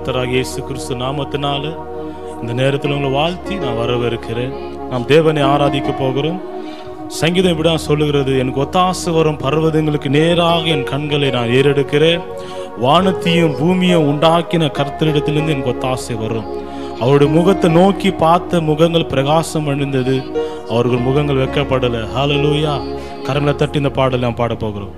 கர்த்தராகிய இயேசு கிறிஸ்து நாமத்தினால இந்த நேரத்தில் உங்களை வாழ்த்தி நான் வரவேற்கிறேன். நாம் தேவனை ஆராதிக்க போகிறோம். சங்கீதம் இப்படி சொல்லுகிறது, எனக்கு ஒத்தாசை வரும் பர்வதங்களுக்கு நேராக என் கண்களை நான் ஏறெடுக்கிறேன். வானத்தையும் பூமியும் உண்டாக்கின கர்த்தரிடத்திலிருந்து எனக்கு ஒத்தாசை வரும். அவருடைய முகத்தை நோக்கி பார்த்த முகங்கள் பிரகாசம் அணிந்தது, அவர்கள் முகங்கள் வெட்கப்படலை. ஹல்லேலூயா. கரங்களை தட்டி இந்த பாடலை நாம் பாட போகிறோம்.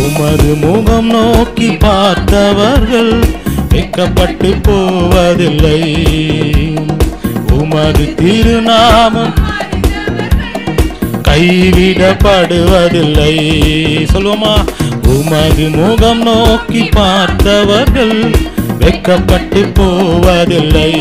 உமது முகம் நோக்கி பார்த்தவர்கள் வெட்கப்பட்டு போவதில்லை. உமது திருநாமம் கைவிடப்படுவதில்லை. சொல்லுவோமா? உமது முகம் நோக்கி பார்த்தவர்கள் வெட்கப்பட்டு போவதில்லை.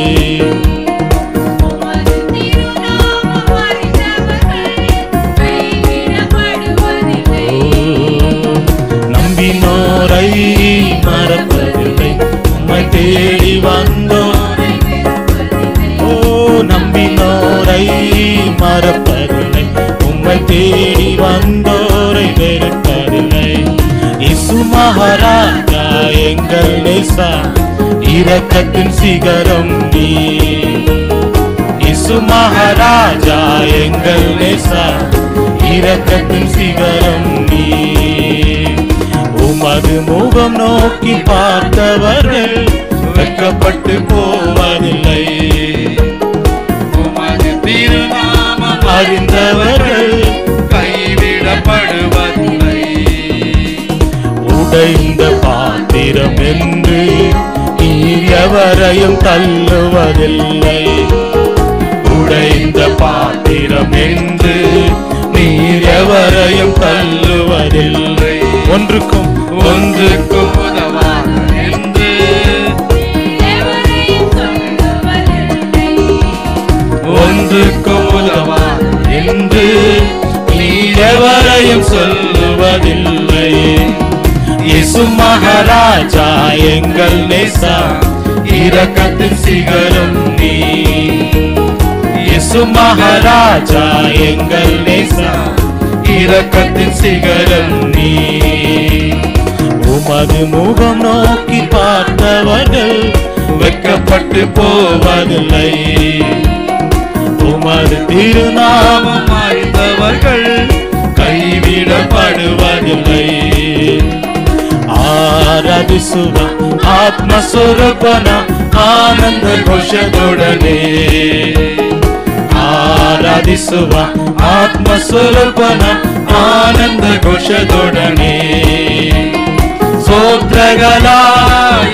நம்பினோரை மறப்பதில்லை, உம்மை தேடி வந்தோரை. ஓ, நம்பினோரை மறப்பதில்லை, உம்மை தேடி வந்தோரை வெறுப்பதில்லை. இயேசு மகாராஜா எங்கள் நேசா, இரக்கத்தின் சிகரம் நீ. இயேசு மகாராஜா எங்கள் நேசா, இரக்கத்தின் சிகரம் நீ. உமது முகம் நோக்கி பார்த்தவர்கள் வெட்கப்பட்டு போவதில்லை. உமது திருநாமம் அறிந்தவர்கள் கைவிடப்படுவதில்லை. உடைந்த பாத்திரம் என்று நீர் எவரையும் தள்ளுவதில்லை. உடைந்த பாத்திரம் என்று நீர் எவரையும் தள்ளுவதில்லை. ஒன்றுக்கும் உதவாத என்று ஒன்றுக்கும் உதவாத என்று நீர் எவரையும் சொல்லுவதில்லை. இயேசு மகாராஜா எங்கள் நேசா, இரக்கத்தின் சிகரம் நீ. இயேசு மகாராஜா எங்கள் நேசா, இரக்கத்தின் சிகரம் நீ. உமது முகம் நோக்கி பார்த்தவர்கள் வெட்கப்பட்டு போவதில்லை. உமது திருநாமம் அறிந்தவர்கள் கைவிடப்படுவதில்லை. ஆராதிசுவ ஆத்மஸ்வரூபன ஆனந்த கோஷத்துடனே. ಆರಾಧಿಸುವ ಆತ್ಮಸ್ವರೂಪನ ಆನಂದ ಘೋಷದೊಡನೆ. ಸ್ತೋತ್ರಗಳ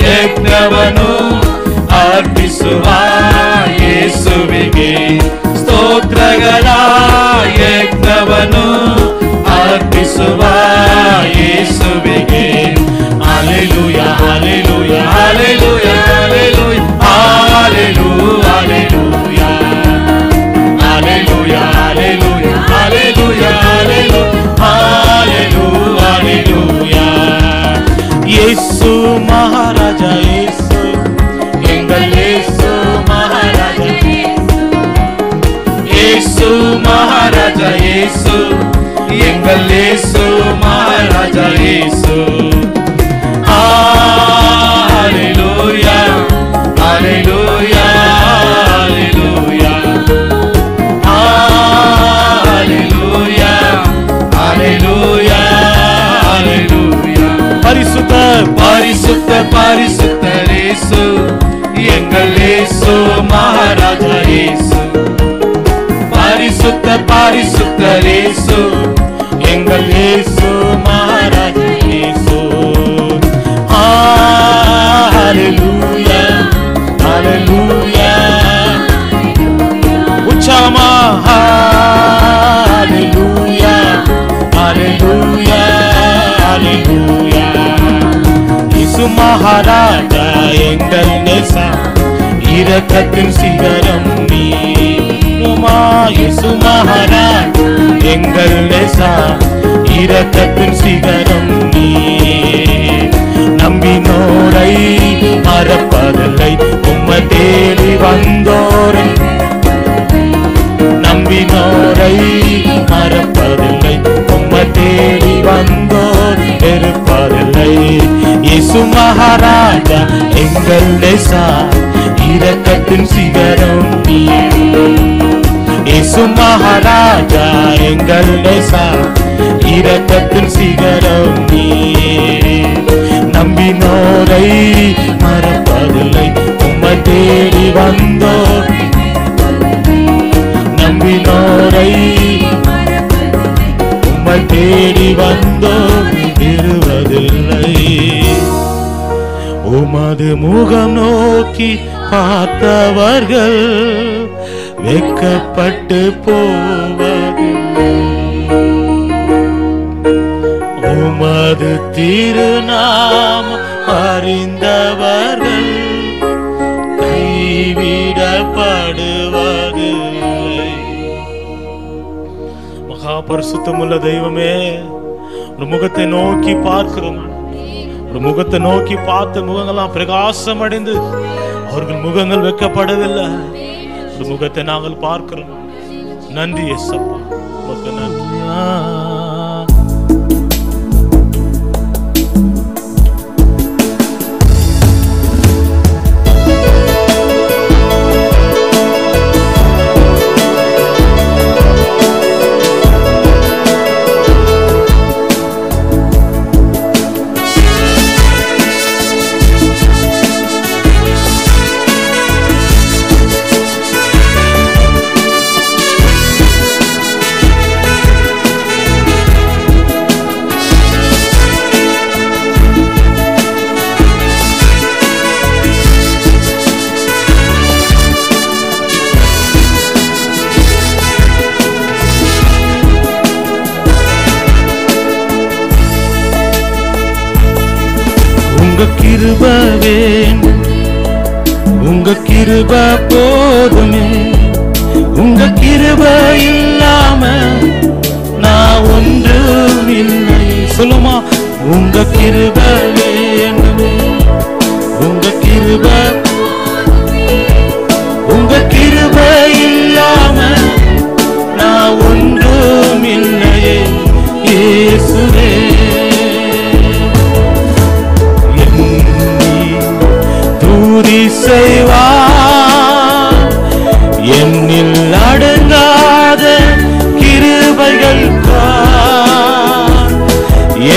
ಯಜ್ಞವನ್ನು ಅರ್ಪಿಸುವ ಯೇಸುವಿಗೆ. ಸ್ತೋತ್ರಗಳ ಯಜ್ಞವನ್ನು ಅರ್ಪಿಸುವ ಯೇಸುವಿಗೆ. Hallelujah hallelujah hallelujah hallelujah hallelujah Hallelujah, hallelujah, hallelujah, hallelujah, hallelujah, hallelujah. Yesu Maharaja Yesu, engal Yesu Maharaja Yesu Maharaja Yesu, engal Yesu Maharaja Yesu. Hallelujah, hallelujah. பரிசுத்த பரிசுத்த இயேசு, எங்கள் இயேசு மகாராஜா இயேசு. பரிசுத்த பரிசுத்த இயேசு, எங்கள் இயேசு மகாராஜா இயேசு. ஹல்லேலூயா ஹல்லேலூயா. உச்சமா ஹல்லேலூயா ஹல்லேலூயா ஹல்லேலூயா. இயேசு மகாராஜா எங்கள் நேசா, இரக்கத்தின் சிகரம் நீ. இயேசு மகாராஜா எங்கள் நேசா, இரக்கத்தின் சிகரம் நீ. நம்பினோரை மறப்பதில்லை, உம்மை தேடி வந்தோரை. நம்பினோரை மறப்பதில்லை, உம்மை தேடி வந்தோர் வெறுப்பதில்லை. இயேசு மகாராஜா எங்கள் நேசா, இரக்கத்தின் சிகரம் நீ. இயேசு மகாராஜா எங்கள் நேசா, இரக்கத்தின் சிகரம் நீ. நம்பினோரை மறப்பதில்லை, உம்மை தேடி வந்தோர். நம்பினோரை உம்மை தேடி வந்தோர் இருவதில்லை. உமது முகம் நோக்கி பார்த்தவர்கள் வெட்கப்பட்டு போவதில்லை. உமது திருநாமம் அறிந்தவர்கள் கைவிடப்படுவதில்லை. மகா பரிசுத்தமுள்ள தெய்வமே, ஒரு முகத்தை நோக்கி பார்க்கிறோம். ஒரு முகத்தை நோக்கி பார்த்த முகங்கள்லாம் பிரகாசம் அடைந்து அவர்கள் முகங்கள் வைக்கப்படவில்லை. ஒரு முகத்தை நாங்கள் பார்க்கிறோம். நன்றி இயேசப்பா, உமக்கு நன்றி. கிருப வேண்டும், உங்க கிருப போதுமே. உங்க கிருப இல்லாம நான் ஒன்றும் இல்லை. சொல்லுமா, உங்க கிருப வேண்டுமே. உங்க கிருப, உங்க கிருப இல்லாம நான் ஒன்றும் இல்லையே இயேசுவே. செய்வார் என்னில் அடங்காத கிருபைகள்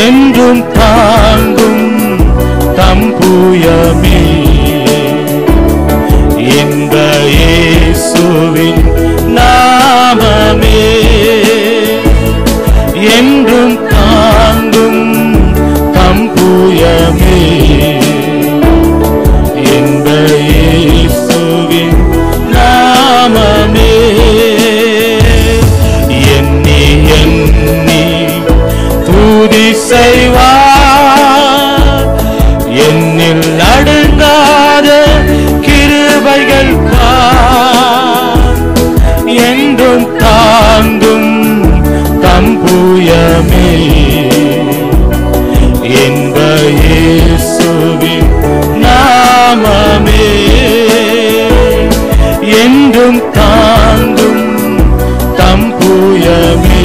என்றும் தாங்கும் தம்புயமே. இந்த இயேசுவின் நாமமே என்றும் தாங்கும் தம்புயமே. இயேசுவின் நாமமே எண்ணி எண்ணி துதி செய்வார். என்னில் அடங்காத கிருபைகள் என்றும் தாங்கும் தம்புயமே. என்ப இயேசுவின் நாமமே என்றும் தாங்கும் தம்புயமே.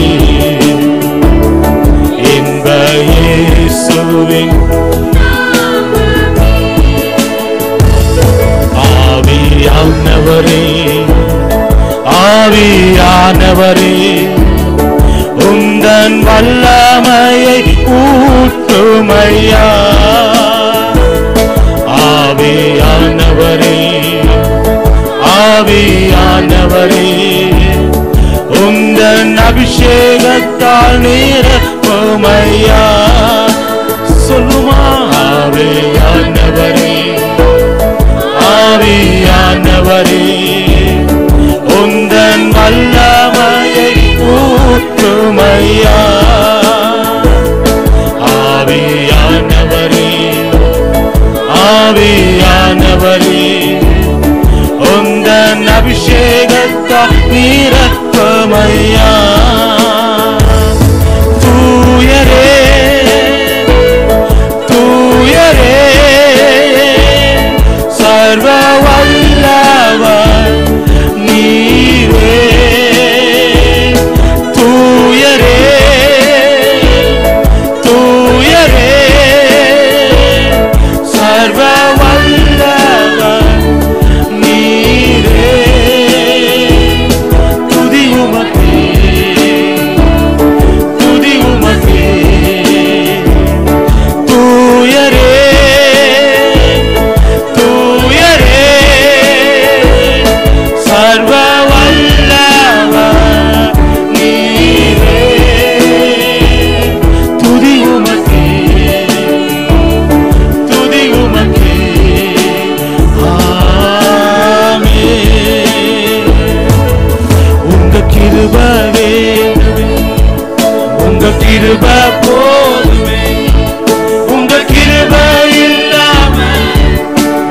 என்ப இயேசுவின் ஆவியானவரே, ஆவியானவரே உந்தன் வல்லமையை ஊற்றுமையா. ஆவியானவரே, ஆவியானவரே உந்தன் அபிஷேகத்தால் நிரப்புமையா. சொல்லுமா, ஆவியானவரே, ஆவியானவரே உந்தன் வல்லமையை ஊற்றுமையா. ஆவியானவரே, ஆவியானவரே உந்தன் அபிஷேகத்தால் நிரப்புமையா. தூய கிருபை போதுமே, உங்க கிருபை இல்லாம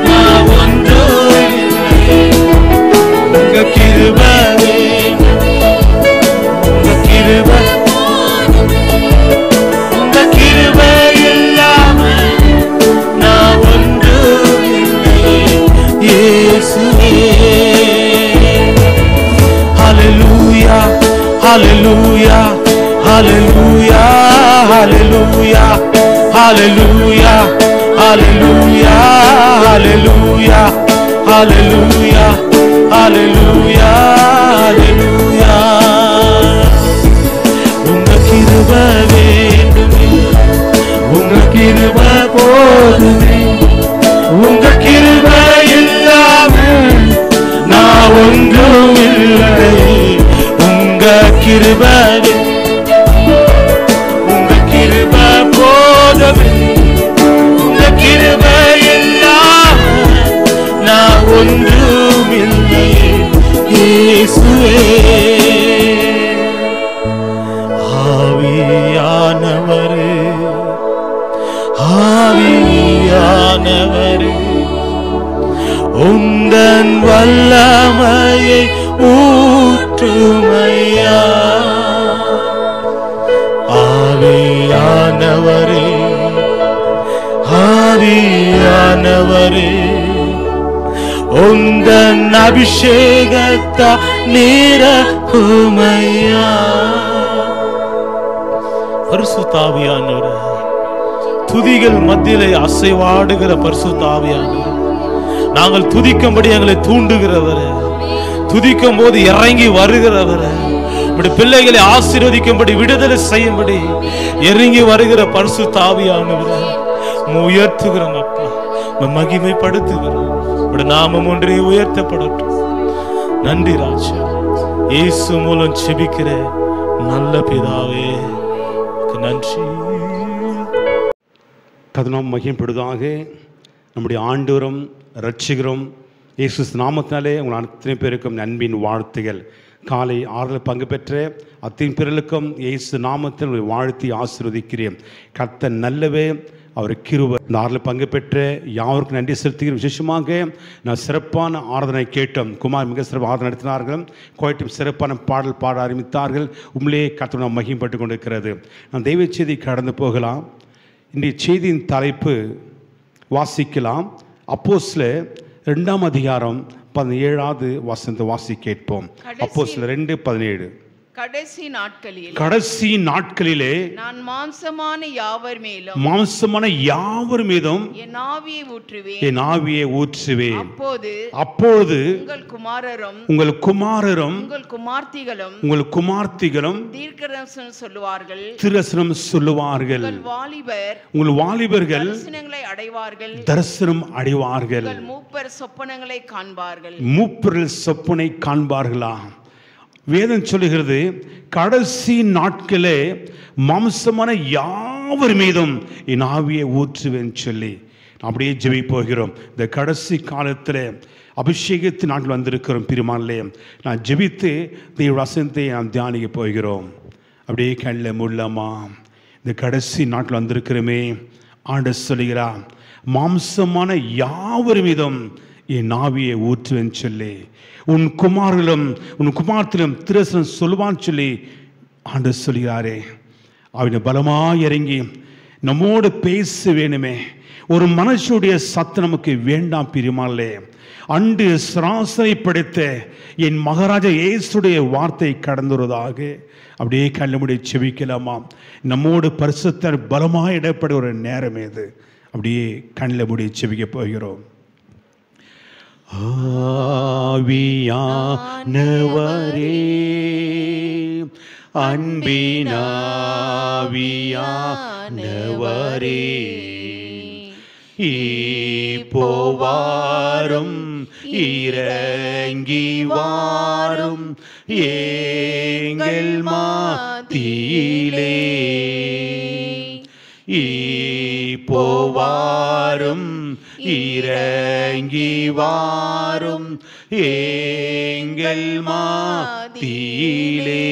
நான் ஒன்றும் இல்லை. உங்க கிருபை வேண்டுமே, உங்க கிருபை, உங்க கிருபை இல்லாம நான் ஒன்றும் இல்லை. இயேசுவே ஹல்லேலூயா ஹல்லேலூயா ஹல்லேலூயா ஹல்லேலூயா ஹல்லேலூயா ஹல்லேலூயா ஹல்லேலூயா ஹல்லேலூயா ஹல்லேலூயா ஹல்லேலூயா. உங்க கிருபை வேண்டுமே, உங்க கிருபை போதுமே, உங்க கிருபை இல்லாம நான் ஒன்றும் இல்லை. உங்க கிருபை, உங்க கிருபை போதுமே, உங்க கிருபை இல்லாம நான் ஒன்றும் இல்லை. இயேசுவே ஆவியானவரே ஆவியானவரே உந்தன் வல்லமையை ஊற்றுமையா. ஆவியானவரே ஆவியானவரே உந்தன் அபிஷேகத்தா நிரப்புமையா. பரிசுத்த ஆவியானவரே, துதிகள் மத்தியிலே அசைவாடுகிற பரிசுத்த ஆவியானவரே, நாங்கள் துதிக்கும்படி எங்களை தூண்டுகிறவரே, துதிக்கும் போது இறங்கி வருகிறவரே, இப்படி பிள்ளைகளை ஆசீர்வதிக்கும்படி விடுதலை செய்யும்படி இறங்கி வருகிற பரிசுத்த ஆவியானவரே உயர்த்துகிறோம் அப்பா, மகிமைப்படுத்துகிறோம். இப்படி நாமம் ஒன்றே உயர்த்தப்படட்டும். நன்றி ராஜா, இயேசு மூலம் செபிக்கிற நல்ல பிதாவே நன்றி. கர்த்தர் மகிமைப்படுவதாக. நம்முடைய ஆண்டவரும் இரட்சகரும் இயேசு நாமத்தினாலே உங்கள் அத்தனை பேருக்கும் அன்பின் வாழ்த்துகள். காலை 6 பங்கு பெற்ற அத்தனை பேர்களுக்கும் இயேசு நாமத்தில் வாழ்த்தி ஆசீர்வதிக்கிறேன். கர்த்தர் நல்லவே, அவர் கிருபை. இந்த 6 பங்கு பெற்ற யாவருக்கும் நன்றி செலுத்துகிறேன். விசேஷமாக நான் சிறப்பான ஆராதனை கேட்டோம். குமார் மிக சிறப்பு ஆராதனை நடத்தினார்கள். கோயிட்டும் சிறப்பான பாடல் பாட ஆரம்பித்தார்கள். உண்மையிலே கர்த்தர் மகிமைப்பட்டு கொண்டிருக்கிறது. நான் தெய்வ செய்தி கடந்து போகலாம். இன்றைய செய்தியின் தலைப்பு வாசிக்கலாம். அப்போஸ்தலர் 2ஆம் அதிகாரம் 17வது வசனத்தை வாசி கேட்போம். அப்போஸ்தலர் 2:17. கடைசி நாட்களிலே நான் மாம்சமான யாவர் மீதும் என் ஆவியை ஊற்றுவேன். அப்பொழுது உங்கள் குமாரரும் உங்கள் குமார்த்திகளும் தீர்க்கதரிசனம் சொல்லுவார்கள். உங்கள் வாலிபர்கள் தரிசனம் அடைவார்கள். மூப்பர் சொப்பனங்களை காண்பார்களா? வேதம் சொல்லுகிறது, கடைசி நாட்களே மாம்சமான யாவர் மீதும் என் ஆவியை ஊற்றுவேன் சொல்லி அப்படியே ஜெபி போகிறோம். இந்த கடைசி காலத்தில் அபிஷேகத்தின் நாட்கள் வந்திருக்கிறோம். பிரிமானிலே நான் ஜெபித்து தெய்வ வசனத்தை நாம் தியானிக்க போகிறோம். அப்படியே கண்ணில் முள்ளமா இந்த கடைசி நாட்கள் வந்திருக்கிறோமே. ஆண்டவர் சொல்லுகிறார், மாம்சமான யாவர் மீதும் என் ஆவியை ஊற்றுவேன் சொல்லி உன் குமாரர்களும் உன் குமாரத்திலும் திருசனம் சொல்லுவான்னு சொல்லி ஆண்டவர் சொல்கிறாரே. அவனை பலமாக இறங்கி நம்மோடு பேச வேணுமே. ஒரு மனுஷனுடைய சத்தம் நமக்கு வேண்டாம். பிரிமாலே அன்று சராசரி படைத்த என் மகாராஜா இயேசுடைய வார்த்தை கடந்துவதாக அப்படியே கண்ணுமுடி செபிக்கலாமா? நம்மோடு பரிசுத்தர் பலமாக இடப்பட ஒரு நேரம் இது. அப்படியே கண்ணில் முடி செபிக்க போகிறோம். ஆவியானவரே, அன்பினாவியானவரே, இப்போவாரும் இறங்கி வாரும் எங்கள் மத்தியிலே. இப்போவாரும் இறங்கி வாரும் எங்கள் மத்தியிலே.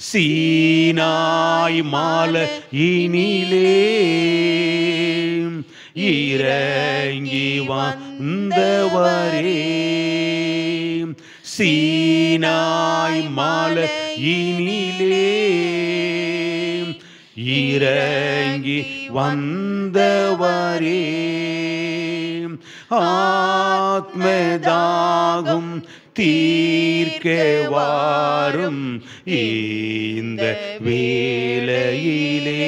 சீனாய் மாலையினிலே இறங்கி வந்தவரே, சீனாய் மாலையினிலே இறங்கி வந்தவரே, ஆத்மதாகும் தீர்க்க வாரும் இந்த வேளையிலே.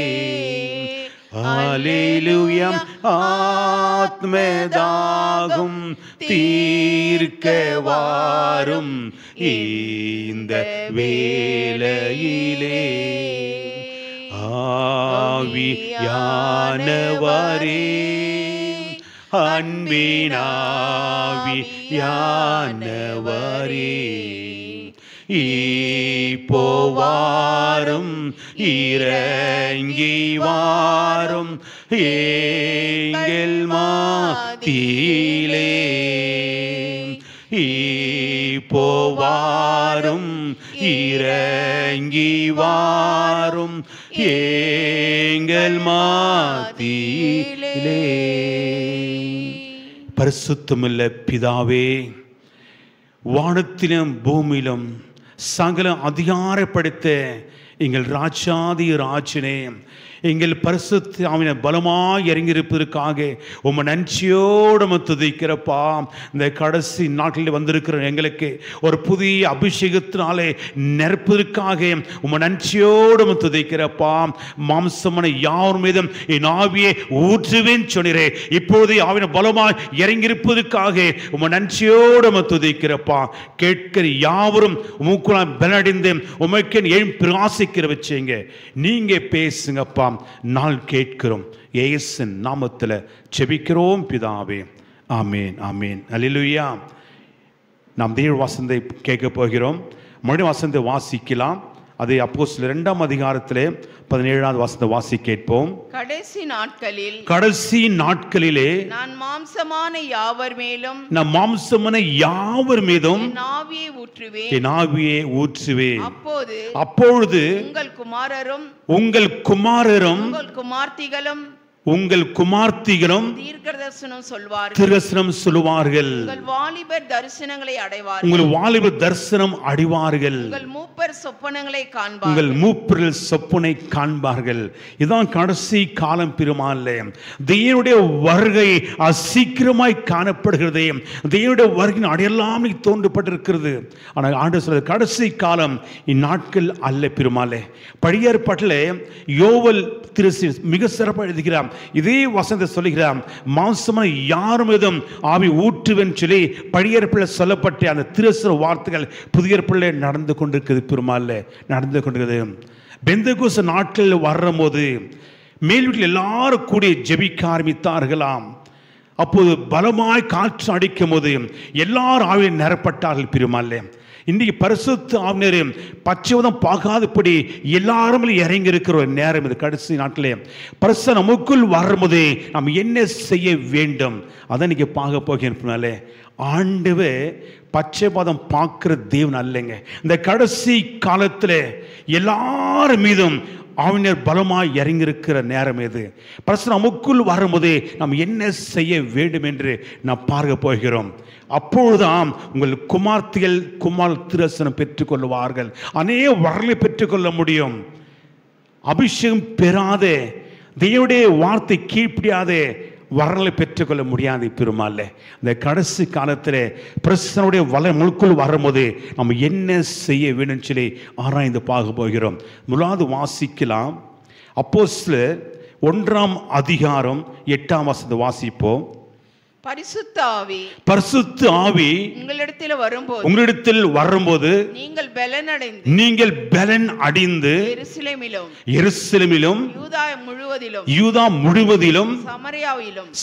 ஹல்லேலூயா. ஆத்மதாகும் தீர்க்க வாரும் இந்த வேளையிலே. ஆவியானவரே, அன்பினாவியானவரே, இப்போவாரும் இறங்கி வாரும் எங்கள் மத்தியிலே. இப்போவாரும் இறங்கி வாரும் எங்கள் மத்தியிலே. பரிசுத்தமுள்ள பிதாவே, வானத்திலும் பூமியிலும் சகல அதிகாரப்படுத்த எங்கள் ராஜாதி ராஜனே, எங்கள் பரிசுத்த ஆவின பலமாய் இறங்கியிருப்பதற்காக உம்மை நன்றியோடு துதிக்கிறப்பா. இந்த கடைசி நாட்களில் வந்திருக்கிற எங்களுக்கு ஒரு புதிய அபிஷேகத்தினாலே நிரப்பதற்காக உம்மை நன்றியோடு துதிக்கிறப்பா. மாம்சமான யார் மீதும் என் ஆவியை ஊற்றுவேன் சொன்னீரே, இப்பொழுது ஆவின பலமாய் இறங்கியிருப்பதற்காக உம்மை நன்றியோடு துதிக்கிறப்பா. கேட்கிற யாவரும் உமக்குள்ளாய் பலனடைந்து உமக்கு ஏன் பிரகாசிக்கிற வச்சீங்க. நீங்க பேசுங்கப்பா, நாள் கேட்கிறோம். இயேசுவின் நாமத்தில் ஜெபிக்கிறோம் பிதாவே. ஆமென், ஆமென். அல்லேலூயா. நாம் தேவ வசனத்தை கேட்க போகிறோம். மறுபடியும் வசனத்தை வாசிக்கலாம். அதை அப்போஸ்தலர் 2ஆம் அதிகாரத்திலே 17ஆவது வசனத்தை வாசி கேட்போம். கடைசி நாட்களிலே நான் மாம்சமான யாவர் மேலும் என் ஆவியை ஊற்றுவேன். அப்பொழுது உங்கள் குமாரரும் உங்கள் குமார்த்திகளும் தீர்க்கதரிசனம் சொல்வார்கள். உங்கள் வாலிபர் தரிசனம் அடைவார்கள். உங்கள் மூப்பர் சொப்பனை காண்பார்கள். இதான் கடைசி காலம் பெருமாளே. தேவனுடைய வருகை சீக்கிரமாய் காணப்படுகிறது. தேவனுடைய வருகையின் அடையாளம் தோன்றப்பட்டிருக்கிறது. ஆனால் ஆண்டவர் சொல்றது கடைசி காலம் இந்நாட்கள் அல்ல பெருமாளே. பழைய ஏற்பாட்டிலே யோவேல் திருசி மிக சிறப்பாக எழுதுகிறார். இதே வசனத்தை சொல்லுகிறார். மாம்சமான யார் மீதும் ஆவி ஊற்றுவேன் சொல்லி பழைய ஏற்பாட்டில் சொல்லப்பட்ட அந்த திருசுர வார்த்தைகள் புதிய ஏற்பாட்டில் நடந்து கொண்டிருக்கிறது பெருமாள்ல நடந்து கொண்டிருக்கிறது. பெந்தெகோஸ்து நாட்களில் வரும்போது மேல் வீட்டில் எல்லாரும் கூடி ஜெபிக்க ஆரம்பித்தார்களாம். அப்போது பலமாய் காற்று அடிக்கும் போது எல்லாரும் ஆவியில் நிரப்பட்டார்கள் பெருமாள்ல. இன்றைக்கு பரிசுத்த ஆவியானவர் பச்சைவதம் பார்க்காதபடி எல்லாரும் இறங்கி இருக்கிற ஒரு நேரம் இது. கடைசி நாட்டிலே பரிசு நமக்குள் வரும்போது நாம் என்ன செய்ய வேண்டும் அதை இன்னைக்கு பார்க்க போகிறனாலே. ஆண்டவர் பச்சைபாதம் பார்க்கிற தேவன் அல்லங்க. இந்த கடைசி காலத்தில் எல்லார் மீதும் ஆவினர் பலமாய் இறங்கியிருக்கிற நேரம் இது. பரிசு நமக்குள் வரும்போது நாம் என்ன செய்ய வேண்டும் என்று நாம் பார்க்க போகிறோம். அப்பொழுதுதான் உங்கள் குமார்த்திகள் குமார் திருசனம் பெற்றுக்கொள்வார்கள். அநேக வரலை பெற்றுக்கொள்ள முடியும். அபிஷேகம் பெறாத தேவனுடைய வார்த்தை கீழ்ப்படியாத வரலை பெற்றுக்கொள்ள முடியாது பெருமாள். இந்த கடைசி காலத்தில் பிரசனுடைய வலை முழுக்குள் வரும்போது நம்ம என்ன செய்ய வேண்டும் சொல்லி ஆராய்ந்து பார்க்க போகிறோம். முதலாவது வாசிக்கலாம். அப்போஸ்தலர் 1ஆம் அதிகாரம் 8ஆம் வசனத்தை வாசிப்போம். பரிசுத்த ஆவி உங்களிடத்தில் வரும்போது நீங்கள் பலன் அடைந்து எருசலேமிலும் யூதா முழுவதிலும்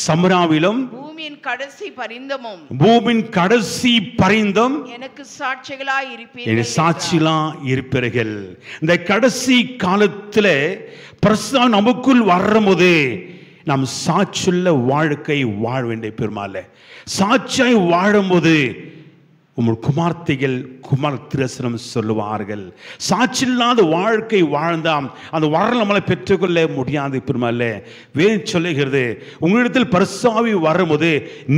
சமரியாவிலும் பூமியின் கடைசி பரிந்தும் எனக்கு சாட்சிகளாய் இருப்பீர்கள். இந்த கடைசி காலத்தில் பிரசன்னா நமக்குள் வரும்போது நாம் சாட்சியுள்ள வாழ்க்கை வாழ வேண்டிய பெருமாள். சாட்சியாய் வாழும்போது உங்கள் குமார்த்திகள் குமார் திருசனம் சொல்லுவார்கள். சாட்சி இல்லாத வாழ்க்கை வாழ்ந்தாம் அந்த வரல் நம்மளை பெற்றுக்கொள்ள முடியாது. பெருமாள் வேறு சொல்லுகிறது, உங்களிடத்தில் பரிசுத்தாவி வரும்போது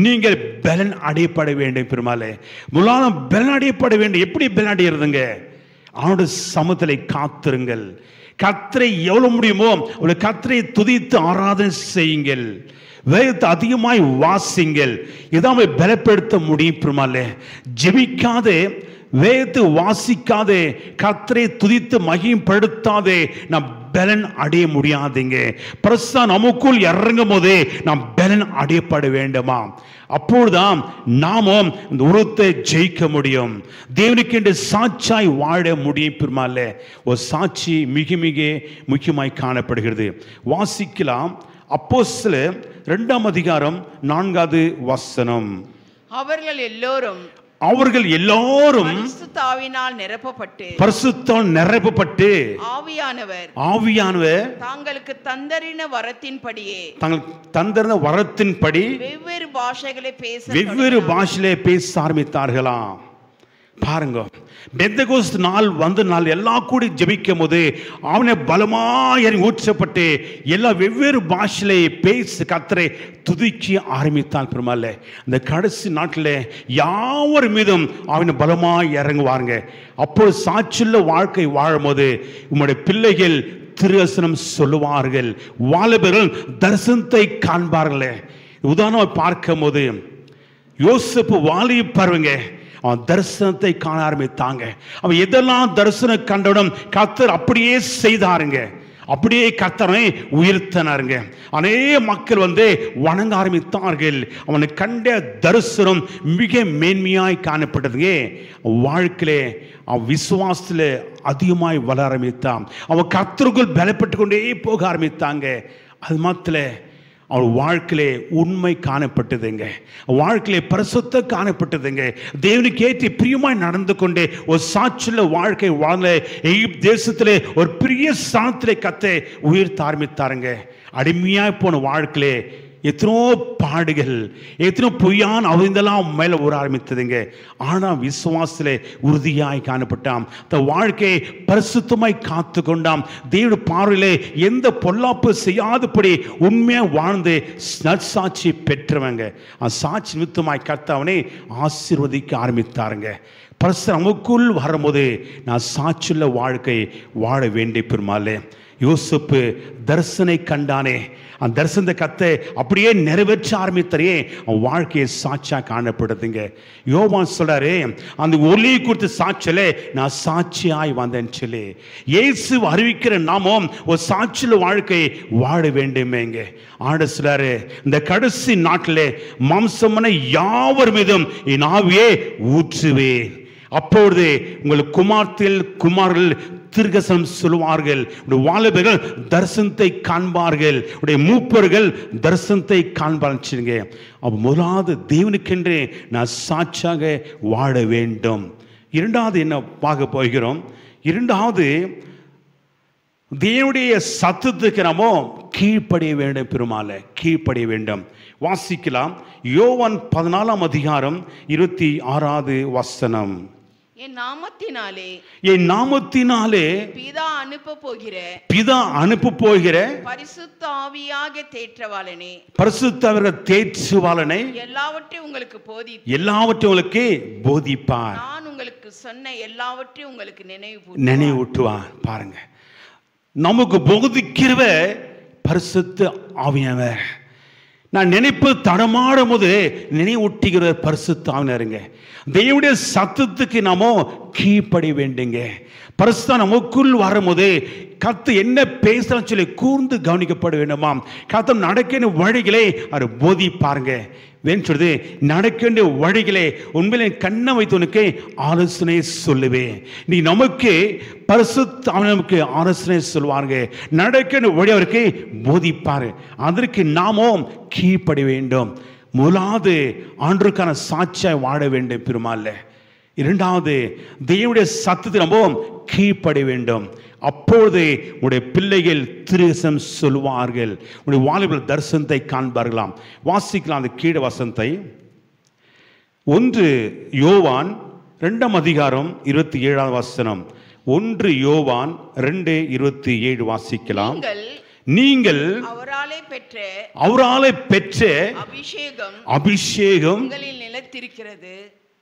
நீங்கள் பலன் அடையப்பட வேண்டும். பெருமாள் முலாலம் பலன் அடையப்பட வேண்டும். எப்படி பலன் அடையிறதுங்க? அவனுடைய சமூகத்திலே காத்திருங்கள். கர்த்தரை எவ்வளவு முடியுமோ அவளை கர்த்தரை துதித்து ஆராதனை செய்யுங்கள். வேதத்தை அதிகமாய் வாசிங்கள். இதான் பலப்படுத்த முடியும். பெருமாளே ஜெபிக்காதே, வேதத்தை வாசிக்காதே, கர்த்தரை துதித்து மகிமைப்படுத்தாதே நாம் பலன் அடைய முடியாதுங்க. பிரஸ்தான் நமக்குள் இறங்கும் போதே நாம் பலன் அடையப்பட வேண்டுமா? அப்பொழுதுதான் நாமும் இந்த உருவத்தை ஜெயிக்க முடியும். தேவனுக்கு என்று சாட்சியாய் வாழ முடியும். பெருமாளே ஒரு சாட்சி மிக மிக முக்கியமாய் காணப்படுகிறது. வாசிக்கலாம். அப்போஸ்தலர் 2ஆம் அதிகாரம் 4வது வசனம். அவர்கள் எல்லோரும் பரிசுத்தாவினால் நிரப்பப்பட்டு ஆவியானவர் தாங்களுக்கு தந்தரின வரத்தின்படி வெவ்வேறு பாஷையிலே பேச ஆரம்பித்தார்களாம். பாருங்க, பெந்தகோஸ்து நாள் நாள் எல்லாம் கூடி ஜெபிக்கும் போது அவனை பலமாய் ஊற்றப்பட்டு எல்லா வெவ்வேறு பாஷையிலே பேச கர்த்தரை துதிக்க ஆரம்பித்தான். பெருமாள் இந்த கடைசி நாட்டில் யாவர் மீதும் அவனை பலமாய் இறங்குவாருங்க. அப்போ சாட்சியுள்ள வாழ்க்கை வாழும் போது உம்முடைய பிள்ளைகள் திருவசனம் சொல்லுவார்கள். வாலிபர்கள் தரிசனத்தை காண்பார்களே. உதாரணம் பார்க்கும் போது யோசேப்பு வாலிபருங்க, அவன் தரிசனத்தை காண ஆரம்பித்தாங்க. அவன் எதெல்லாம் தரிசனம் கண்டவுடன் கர்த்தர் அப்படியே செய்தாருங்க. அப்படியே கர்த்தரை உயர்த்தினாருங்க. அநேக மக்கள் வணங்க ஆரம்பித்தார்கள். அவனை கண்ட தரிசனம் மிக மேன்மையாய் காணப்பட்டதுங்க. வாழ்க்கையிலே அவன் விசுவாசத்தில் அதிகமாய் வளர ஆரம்பித்தான். அவன் கர்த்தருக்குள் பலப்பட்டு கொண்டே போக ஆரம்பித்தாங்க. அது மாத்திர அவள் வாழ்க்கையிலே உண்மை காணப்பட்டதுங்க. வாழ்க்கையிலே பரிசுத்த காணப்பட்டதுங்க. தேவனுக்கு ஏற்றி பிரியமாய் நடந்து கொண்டே ஒரு சாட்சியுள்ள வாழ்க்கை வாழ்ந்த எகிப்து தேசத்திலே ஒரு பெரிய ஸ்தானத்திலே கர்த்தரை உயர்த்த ஆரம்பித்தாருங்க. அடிமையாய் போன வாழ்க்கையிலே எத்தனோ பாடுகள், எத்தனோ பொய்யான அவந்தெல்லாம் மேலே வர ஆரம்பித்ததுங்க. ஆனால் விசுவாசத்திலே உறுதியாய் காணப்பட்டான். தன் வாழ்க்கையை பரிசுத்தமாய் காத்து கொண்டாம். தேவனுடைய பார்வையிலே எந்த பொல்லாப்பு செய்யாதபடி உண்மையாக வாழ்ந்து நற்சாட்சி பெற்றவங்க. சாட்சி நிமித்தமாய் கர்த்தவனை ஆசீர்வதிக்க ஆரம்பித்தாருங்க. பரிசுத்தம் நமக்குள் வரும்போது நான் சாட்சியுள்ள வாழ்க்கை வாழ வேண்டிய. பெருமாளே யோசேப்பு தரிசனை கண்டானே, அந்த தரிசனத்தை கத்தை அப்படியே நிறைவேற்ற ஆரம்பித்தாரே, அவன் வாழ்க்கையை சாட்சியா காணப்படுதுங்க. யோவான் சொல்றாரு, அந்த ஒளி குறித்த சாட்சியில நான் சாட்சியாய் வந்தேன்னு சொல்லி இயேசு அறிவிக்கிற நாமும் ஒரு சாட்சியுள்ள வாழ்க்கை வாழ வேண்டுமேங்க. ஆண்டவர் சொல்றாரு, இந்த கடைசி நாட்டிலே மாம்சமான யாவர் மீதும் என் ஆவியை ஊற்றுவேன். அப்பொழுது உங்கள் குமார்கள் திருகசனம் சொல்லுவார்கள். வாலிபர்கள் தரிசனத்தை காண்பார்கள். மூப்பர்கள் தரிசனத்தை காண்பார்கள். அப்போ முதலாவது தேவனுக்கென்றே நான் சாட்சியாக வாழ வேண்டும். இரண்டாவது என்ன பார்க்க போகிறோம்? இரண்டாவது தேவனுடைய சத்தத்துக்கு நாமோ கீழ்ப்படிய வேண்டும். பெருமாளை கீழ்ப்படிய வேண்டும். வாசிக்கலாம். யோவான் 14ஆம் அதிகாரம் 26வது வசனம். என் நாமத்தினாலே பிதா அனுப்ப போகிற பரிசுத்த ஆவியாக தேற்றுவாளனை எல்லாவற்றையும் உங்களுக்கு போதிப்பார். நான் உங்களுக்கு சொன்ன எல்லாவற்றையும் உங்களுக்கு நினைவூட்டுவார். பாருங்க, நமக்கு போதிக்கிறவ பரிசுத்த ஆவியானவர். நான் நினைப்பு தடமாடும் போது நினைவூட்டுகிற பரிசுத்த ஆவியானவருங்க. தேவனுடைய சத்தத்துக்கு நாமோ கீழ்ப்படி வேண்டுங்க. பரிசுத்தம் நமக்குள் வரும்போது கத்து என்ன பேசலாம் சொல்லி கூர்ந்து கவனிக்கப்பட வேண்டுமாம். கத்தம் நடக்கிற வழிகளை அவர் போதிப்பாருங்க. சொல்றது நடக்க வேண்டிய வழிகளை உண்மையிலே கண்ணை வைத்தவனுக்கு ஆலோசனை சொல்லுவேன். நீ நமக்கு பரிசுத்த நமக்கு ஆலோசனை சொல்லுவாங்க. நடக்க வழி அவருக்கு போதிப்பாரு. அதற்கு நாமும் கீழ்ப்பட வேண்டும். முதலாவது ஆண்டவருக்கான சாட்சியாய் வாழ வேண்டும் பெருமாள்ல. இரண்டாவது தேவனுடைய சத்தத்தை நம்ம கீழ்ப்பட வேண்டும். அப்பொழுது உடைய பிள்ளைகள் திருசம் சொல்வார்கள். உடைய வாலிபர்கள் தரிசனத்தை காண்பார்களாம். வாசிக்கலாம் அந்த கீழ வசனத்தை. 1 யோவான் 2ஆம் அதிகாரம் 27ஆம் வசனம். 1 யோவான் 2:27 வாசிக்கலாம். நீங்கள் அவராலே பெற்ற அபிஷேகம்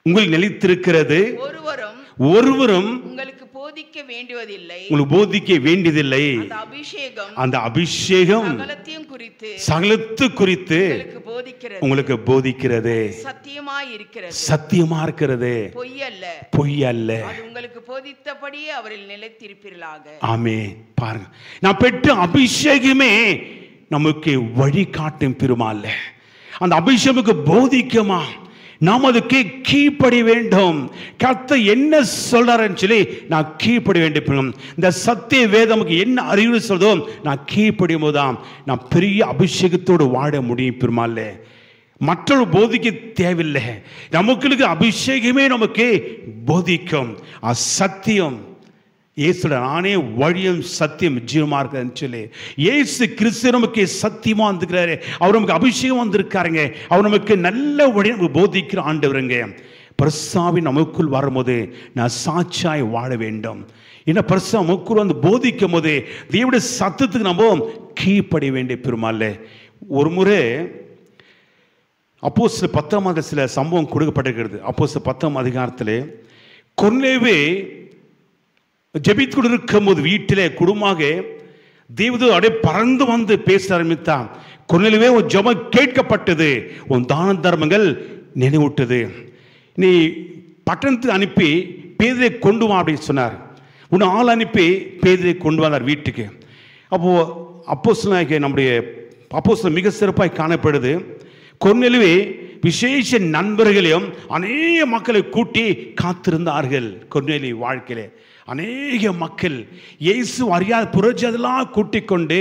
உங்களில் நிலைத்திருக்கிறது. ஒருவரும் உங்களுக்கு போதிக்க வேண்டியதில்லை. அந்த அபிஷேகம் சகலத்து குறித்து உங்களுக்கு போதிக்கிறது. சத்தியமா இருக்கிறது, பொய் அல்ல. உங்களுக்கு போதித்தபடியே அவரில் நிலைத்திருப்பீர்களாக. ஆமென். பாருங்க, நான் பெற்ற அபிஷேகமே நமக்கு வழிகாட்டும் பெருமாள். அந்த அபிஷேகத்துக்கு போதிக்குமா, நாம் அதுக்கு கீழ்ப்படி வேண்டும். கர்த்தர் என்ன சொல்றாருன்னு சொல்லி நான் கீழ்ப்படி வேண்டும். இந்த சத்திய வேதமுக்கு என்ன அறிவு சொல்றதோ நான் கீழ்ப்படியும் போதுதான் நான் பெரிய அபிஷேகத்தோடு வாழ முடியும் பெருமாள். மற்றொரு போதிக்க தேவையில்லை. நமக்கு அபிஷேகமே நமக்கு போதிக்கும். சத்தியம் இயேசு, நானே வழியும் சத்தியம் ஜீவமா இருக்கிறேன்னு சொல்லி இயேசு கிறிஸ்து நமக்கு சத்தியமா வந்திருக்கிறாரு. அவர் நமக்கு அபிஷேகம் வந்திருக்காருங்க. அவர் நமக்கு நல்ல வழி நமக்கு போதிக்கிற ஆண்டவருங்க. பரிசுத்தாவி நமக்குள் வரும்போது நான் சாட்சியாய் வாழ வேண்டும். ஏன்னா பரிசுத்தாவி நமக்குள் வந்து போதிக்கும் போது தேவனுடைய சத்தத்துக்கு நம்ம கீழ்ப்படிய வேண்டிய பெருமாள். ஒரு முறை அப்போஸ்தலர் 10ஆம் அதிகாரத்தில் சில சம்பவம் கொடுக்கப்பட்டிருக்கிறது. அப்போஸ்தலர் 10ஆம் அதிகாரத்தில் கொர்நேலியு ஜெபித்து கொண்டிருக்கும் போது வீட்டிலே குடும்பமாக தேவதூதன் அப்படியே பறந்து வந்து பேச ஆரம்பித்தான். கொர்நேலியுவே, உன் ஜெபம் கேட்கப்பட்டது, உன் தான தர்மங்கள் நினைவூட்டது. நீ பட்டணத்துக்கு அனுப்பி பேதுரை கொண்டு வா அப்படின்னு சொன்னார். உன்னை ஆள் அனுப்பி பேதுரை கொண்டு வந்தார் வீட்டுக்கு. அப்போது அப்போஸ்தலனாகிய நம்முடைய அப்போஸ்தலர் மிக சிறப்பாக காணப்படுது. கொர்நேலியுவே விசேஷ நண்பர்களையும் அநேக மக்களை கூட்டி காத்திருந்தார்கள். கொர்நேலியு வாழ்க்கையிலே அநேக மக்கள் இயேசு அறியாத புரட்சியெல்லாம் கூட்டிக் கொண்டு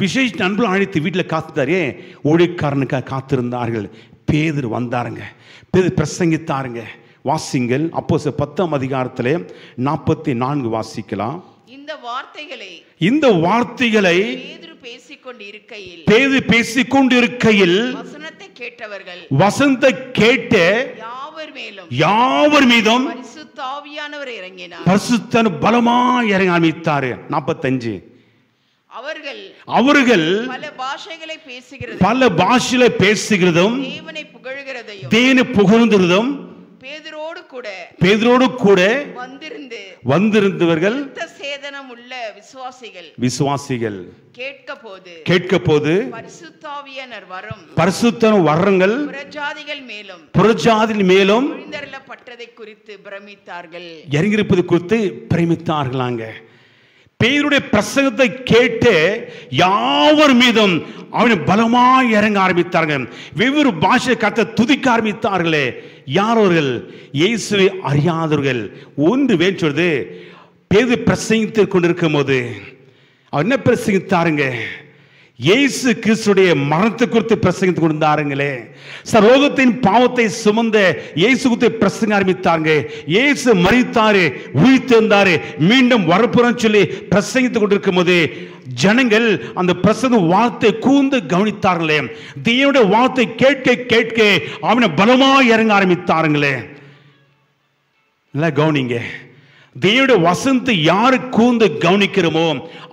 விசேஷ நண்பர்கள் அழைத்து வீட்டில் காத்துட்டாரே, ஊழியக்காரனுக்காக காத்திருந்தார்கள். பேதுரு வந்தாருங்க, பேதுரு பிரசங்கித்தாருங்க. வாசிங்கள் அப்போஸ்தலர் 10ஆம் அதிகாரத்திலே 44 வாசிக்கலாம். இந்த வார்த்தைகளை பேதுரு பேசிக்கொண்டிருக்கையில் வசனத்தை கேட்ட யாவர் மீதும் பரிசுத்த பலமாய் இறங்க ஆரம்பித்தார். 45 அவர்கள் பல பாஷைகளை பேசுகிறதும் தேவனை புகழ்கிறதும் பேதுரோடு கூட வந்திருந்தவர்கள் விசுவாசிகள் கேட்கப்போது பரிசுத்த வரங்கள் புறஜாதிகள் மேலும் இறங்கியிருப்பது குறித்து பிரமித்தார்களாங்க. பேதுருடைய பிரசங்கத்தை கேட்டு யாவர் மீதும் அவனை பலமாய் இறங்க ஆரம்பித்தார்கள். வெவ்வேறு பாஷை கர்த்தரை துதிக்க ஆரம்பித்தார்களே. யாரோர்கள்? இயேசுவை அறியாதவர்கள். ஒன்று வேண்டுவது, பேதுரு பிரசங்கித்துக் கொண்டிருக்கும் போது அவர் என்ன பிரசங்கித்தாருங்க? இயேசு கிறிஸ்துடைய மரணத்தை குறித்து பிரசங்கித்துக் கொண்டிருந்தாருங்களே. சர்வலோகத்தின் பாவத்தை சுமந்த இயேசு குறித்து பிரசங்க ஆரம்பித்தாங்க. இயேசு மரித்தாரு, உயிர்த்தெழுந்தாரு, மீண்டும் வரப்போறன்னு சொல்லி பிரசங்கித்துக் கொண்டிருக்கும் போது ஜனங்கள் அந்த பிரசங்க வார்த்தை கூர்ந்து கவனித்தார்களே. தேவனுடைய வார்த்தை கேட்க கேட்க அவனை பலமாய் இறங்க ஆரம்பித்தாருங்களே. நல்லா கவனிங்க. தேவனுடைய வசனத்தை யாரு கூர்ந்து கவனிக்கிறோமோ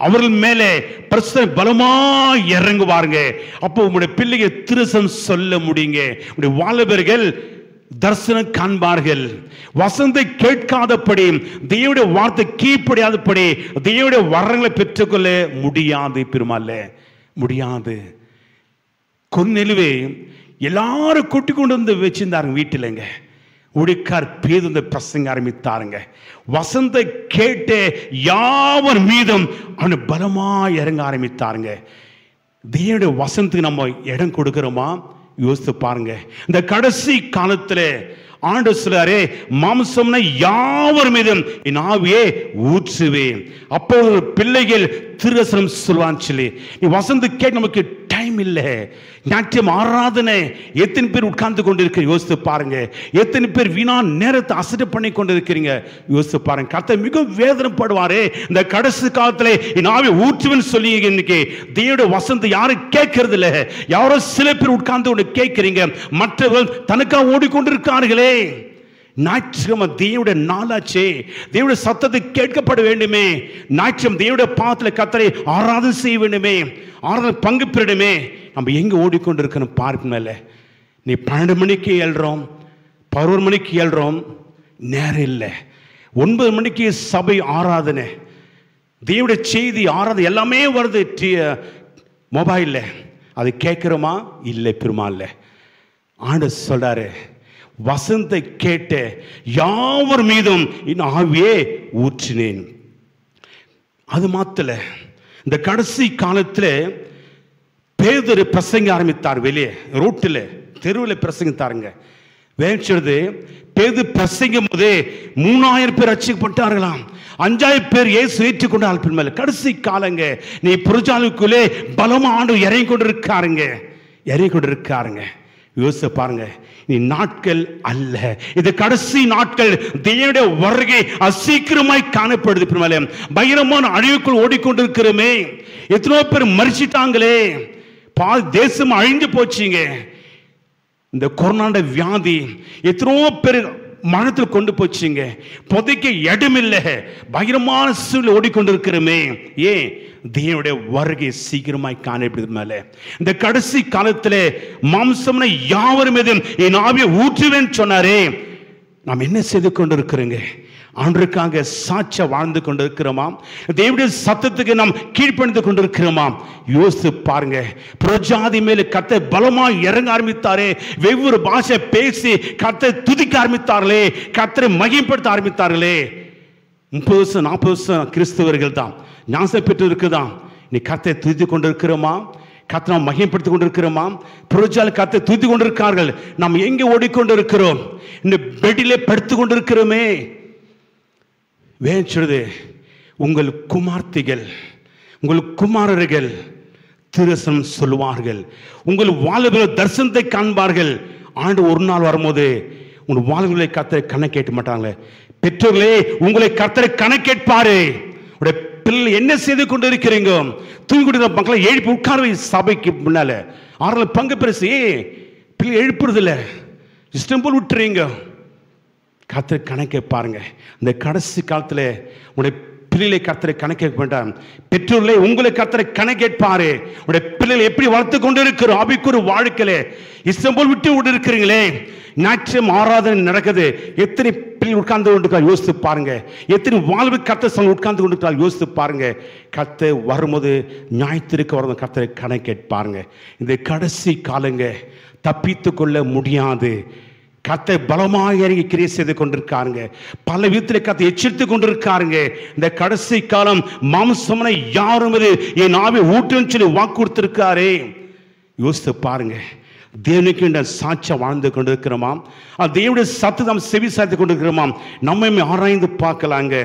அவர்கள் மேலே பிரச்சனை பலமாய் இறங்குவாருங்க. அப்போ உங்களுடைய பிள்ளைகள் திருசன் சொல்ல முடியுங்க. உங்களுடைய வாலிபர்கள் தரிசனம் காண்பார்கள். வசனத்தை கேட்காதபடி, தேவனுடைய வார்த்தை கீழ்ப்படியாதபடி தேவனுடைய வரங்களை பெற்றுக்கொள்ள முடியாது. பெருமாள் முடியாது. கொர்நேலியுவை எல்லாரும் கூட்டி கொண்டு வந்து வச்சிருந்தாருங்க வீட்டிலங்க. ஊழியக்கார் பேதுரு பிரசங்க ஆரம்பித்தாருங்க. வசனத்தை கேட்டு யாவர் மீதும் அவனை பலமாய் இறங்க ஆரம்பித்தாருங்க. தேவனுடைய வசனத்துக்கு நம்ம இடம் கொடுக்கிறோமா? யோசித்து பாருங்க. இந்த கடைசி காலத்துல ஆண்டவர் சொல்றாரே, மாம்சம்னா யாவர் மீதும் என் ஆவியை ஊற்றுவேன். அப்போ பிள்ளைகள் திருவசனம் சொல்வான்னு சொல்லி நீ வசனத்தை கேட்டு நமக்கு டைம் டைம் இல்லை. ஞாயிற்று ஆராதனை எத்தனை பேர் உட்கார்ந்து கொண்டிருக்கிறீங்க யோசித்து பாருங்க. எத்தனை பேர் வீணா நேரத்தை அசட்டை பண்ணி கொண்டிருக்கிறீங்க யோசித்து பாருங்க. கர்த்தர் மிக வேதனைப்படுவாரே இந்த கடைசி காலத்துல என் ஆவியை ஊற்றுவேன்னு சொல்லி இன்னைக்கு தேவனுடைய வசனத்தை யாரும் கேட்கறது இல்லை. யாரோ சில பேர் உட்கார்ந்து கொண்டு கேட்கிறீங்க, மற்றவர்கள் தனக்காக ஓடிக்கொண்டிருக்கார்களே. ஞாயிற்றுக்கிழமை தேவனுடைய நாளாச்சே, தேவனுடைய சத்தத்தை கேட்கப்பட வேண்டுமே. ஞாயிற்றுக்கிழமை தேவனுடைய பாதத்தில் கர்த்தரை ஆராதனை செய்ய வேண்டுமே, ஆராதனை பங்கு பெறணுமே. நம்ம எங்க ஓடிக்கொண்டிருக்கணும் பார்க்கணும்ல. நீ 12 மணிக்கு எழுறோம், 11 மணிக்கு எழுறோம், நேரம் இல்லை. 9 மணிக்கு சபை ஆராதனை, தேவனுடைய செய்தி ஆராதனை எல்லாமே வருது மொபைலில். அது கேட்குறோமா? இல்லை பெருமாள். ஆண்டவர் சொல்றாரு, வசனத்தை கேட்ட யாவர் மீதும் என் ஆவியே ஊற்றினேன். அது மாத்தல, இந்த கடைசி காலத்தில் பேதுரு பிரசங்க ஆரம்பித்தார். வெளியே ரோட்டில் தெருவில் பிரசங்கித்தாருங்க. வேண்டியது பேதுரு பிரசங்கும் போதே 3000 பேர் ரட்சிக்கப்பட்டார்களாம். 5000 பேர் இயேசு ஏற்றுக்கொண்டால் பின்மேல. கடைசி காலங்க. நீ புரஜாலுக்குள்ளே பலமா ஆண்டு இறங்கி கொண்டிருக்காருங்க. யோசிச்சு பாருங்க. நீ நாட்கள் அல்ல, இது கடைசி நாட்கள். தேவனுடைய வருகை அசீக்கிரமாய் காணப்படுது. பின்மேல பயங்கரமான அழிவுக்குள் ஓடிக்கொண்டிருக்கிறோமே. எத்தனோ பேர் மரிச்சிட்டாங்களே, தேசம் அழிஞ்சு போச்சுங்க. இந்த கொரோனா வியாதி எத்தனோ பேர் மரணத்தில் கொண்டு போச்சுங்க. புதைக்க இடமில்லை, பயங்கரமான சூழல் ஓடிக்கொண்டிருக்கிறோமே. ஏன்? தேவனுடைய வருகை சீக்கிரமாய் காணப்படுது. மேல இந்த கடைசி காலத்தில் மாம்சம்னா யாவர் மீதும் என் ஆவியை ஊற்றுவேன்னு சொன்னாரே. நாம் என்ன செய்து கொண்டிருக்கிறோங்க? ஆண்டவருக்காக சாட்சியா வாழ்ந்து கொண்டிருக்கிறோமா? தேவனுடைய சத்தத்துக்கு நாம் கீழ்ப்பணிந்து கொண்டிருக்கிறோமா? யோசித்து பாருங்க. புரஜாதி மேல கர்த்தர் பலமாய் இறங்க ஆரம்பித்தாரே. வெவ்வேறு பாஷை பேசி கர்த்தரை துதிக்க ஆரம்பித்தார்களே, கர்த்தரை மகிமைப்படுத்த ஆரம்பித்தார்களே. 30 வருஷம் 40 வருஷம் கிறிஸ்தவர்கள் தான் ஞானம் பெற்று இருக்குதான். நீ கர்த்தரை துதித்து கொண்டிருக்கிறோமா? கர்த்தரை மகிமைப்படுத்திக் கொண்டிருக்கிறோமா? புரஜால கர்த்தரை துதித்து கொண்டிருக்கார்கள். நாம் எங்கே ஓடிக்கொண்டிருக்கிறோம்? இந்த பெட்டிலே படுத்து கொண்டிருக்கிறோமே. வேண்டியது உங்கள் குமார்த்திகள், உங்கள் குமாரர்கள் திருசனம் சொல்லுவார்கள். உங்கள் வாழ்வுகளை தரிசனத்தை காண்பார்கள். ஆண்டு ஒரு நாள் வரும்போது உங்கள் வாழ்வுகளை கர்த்தரை கணக்கேற்க மாட்டாங்களே. பெற்றோர்களே, உங்களை கர்த்தரை கணக்கேற்பாரு. உடைய பிள்ளை என்ன செய்து கொண்டு இருக்கிறீங்க? தூங்கி கொண்டிருக்கிற மக்களை எழுப்பி உட்கார சபைக்கு முன்னால ஆறுல பங்கு பெருசு. பிள்ளை எழுப்புறது இல்லை, இஷ்டம் போல் விட்டுறீங்க. கர்த்தரை கணக்கை பாருங்க. இந்த கடைசி காலத்தில் உடைய பிள்ளைகளை கர்த்தரை கணக்கேற்க வேண்டாம். பெற்றோர்களே, உங்களை கர்த்தரை கணக்கேற்பாரு. உடைய பிள்ளைகளை எப்படி வளர்த்து கொண்டு இருக்கிறோம்? ஆவிக்குரிய வாழ்க்கையில இஷ்டம் போல் விட்டு கொண்டு இருக்கிறீங்களே. ஞாயிற்று ஆராதனை நடக்குது, எத்தனை பிள்ளை உட்கார்ந்து கொண்டிருக்காங்க யோசித்து பாருங்க. எத்தனை வாழ்வு கர்த்தர் உட்கார்ந்து கொண்டிருக்காங்க யோசித்து பாருங்க. கர்த்தர் வரும்போது ஞாயிற்றுக்கு வர கர்த்தரை கணக்கேற்பாருங்க. இந்த கடைசி காலங்க தப்பித்து கொள்ள முடியாது. கர்த்தர் பலமாக இறங்கி கிரியை செய்து கொண்டிருக்காருங்க. பல விதத்தில் கர்த்தர் எச்சரித்து கொண்டிருக்காருங்க. இந்த கடைசி காலம் மாம்சமனை யாரும் என் ஆவியை ஊட்டுன்னு சொல்லி வாக்கு கொடுத்திருக்காரே. யோசித்து பாருங்க. தேவனுக்கு சாட்சியா வாழ்ந்து கொண்டிருக்கிறோமா? தேவனுடைய சத்து நாம் செவி சாய்த்து கொண்டிருக்கிறோமா? நம்ம ஆராய்ந்து பார்க்கலாங்க.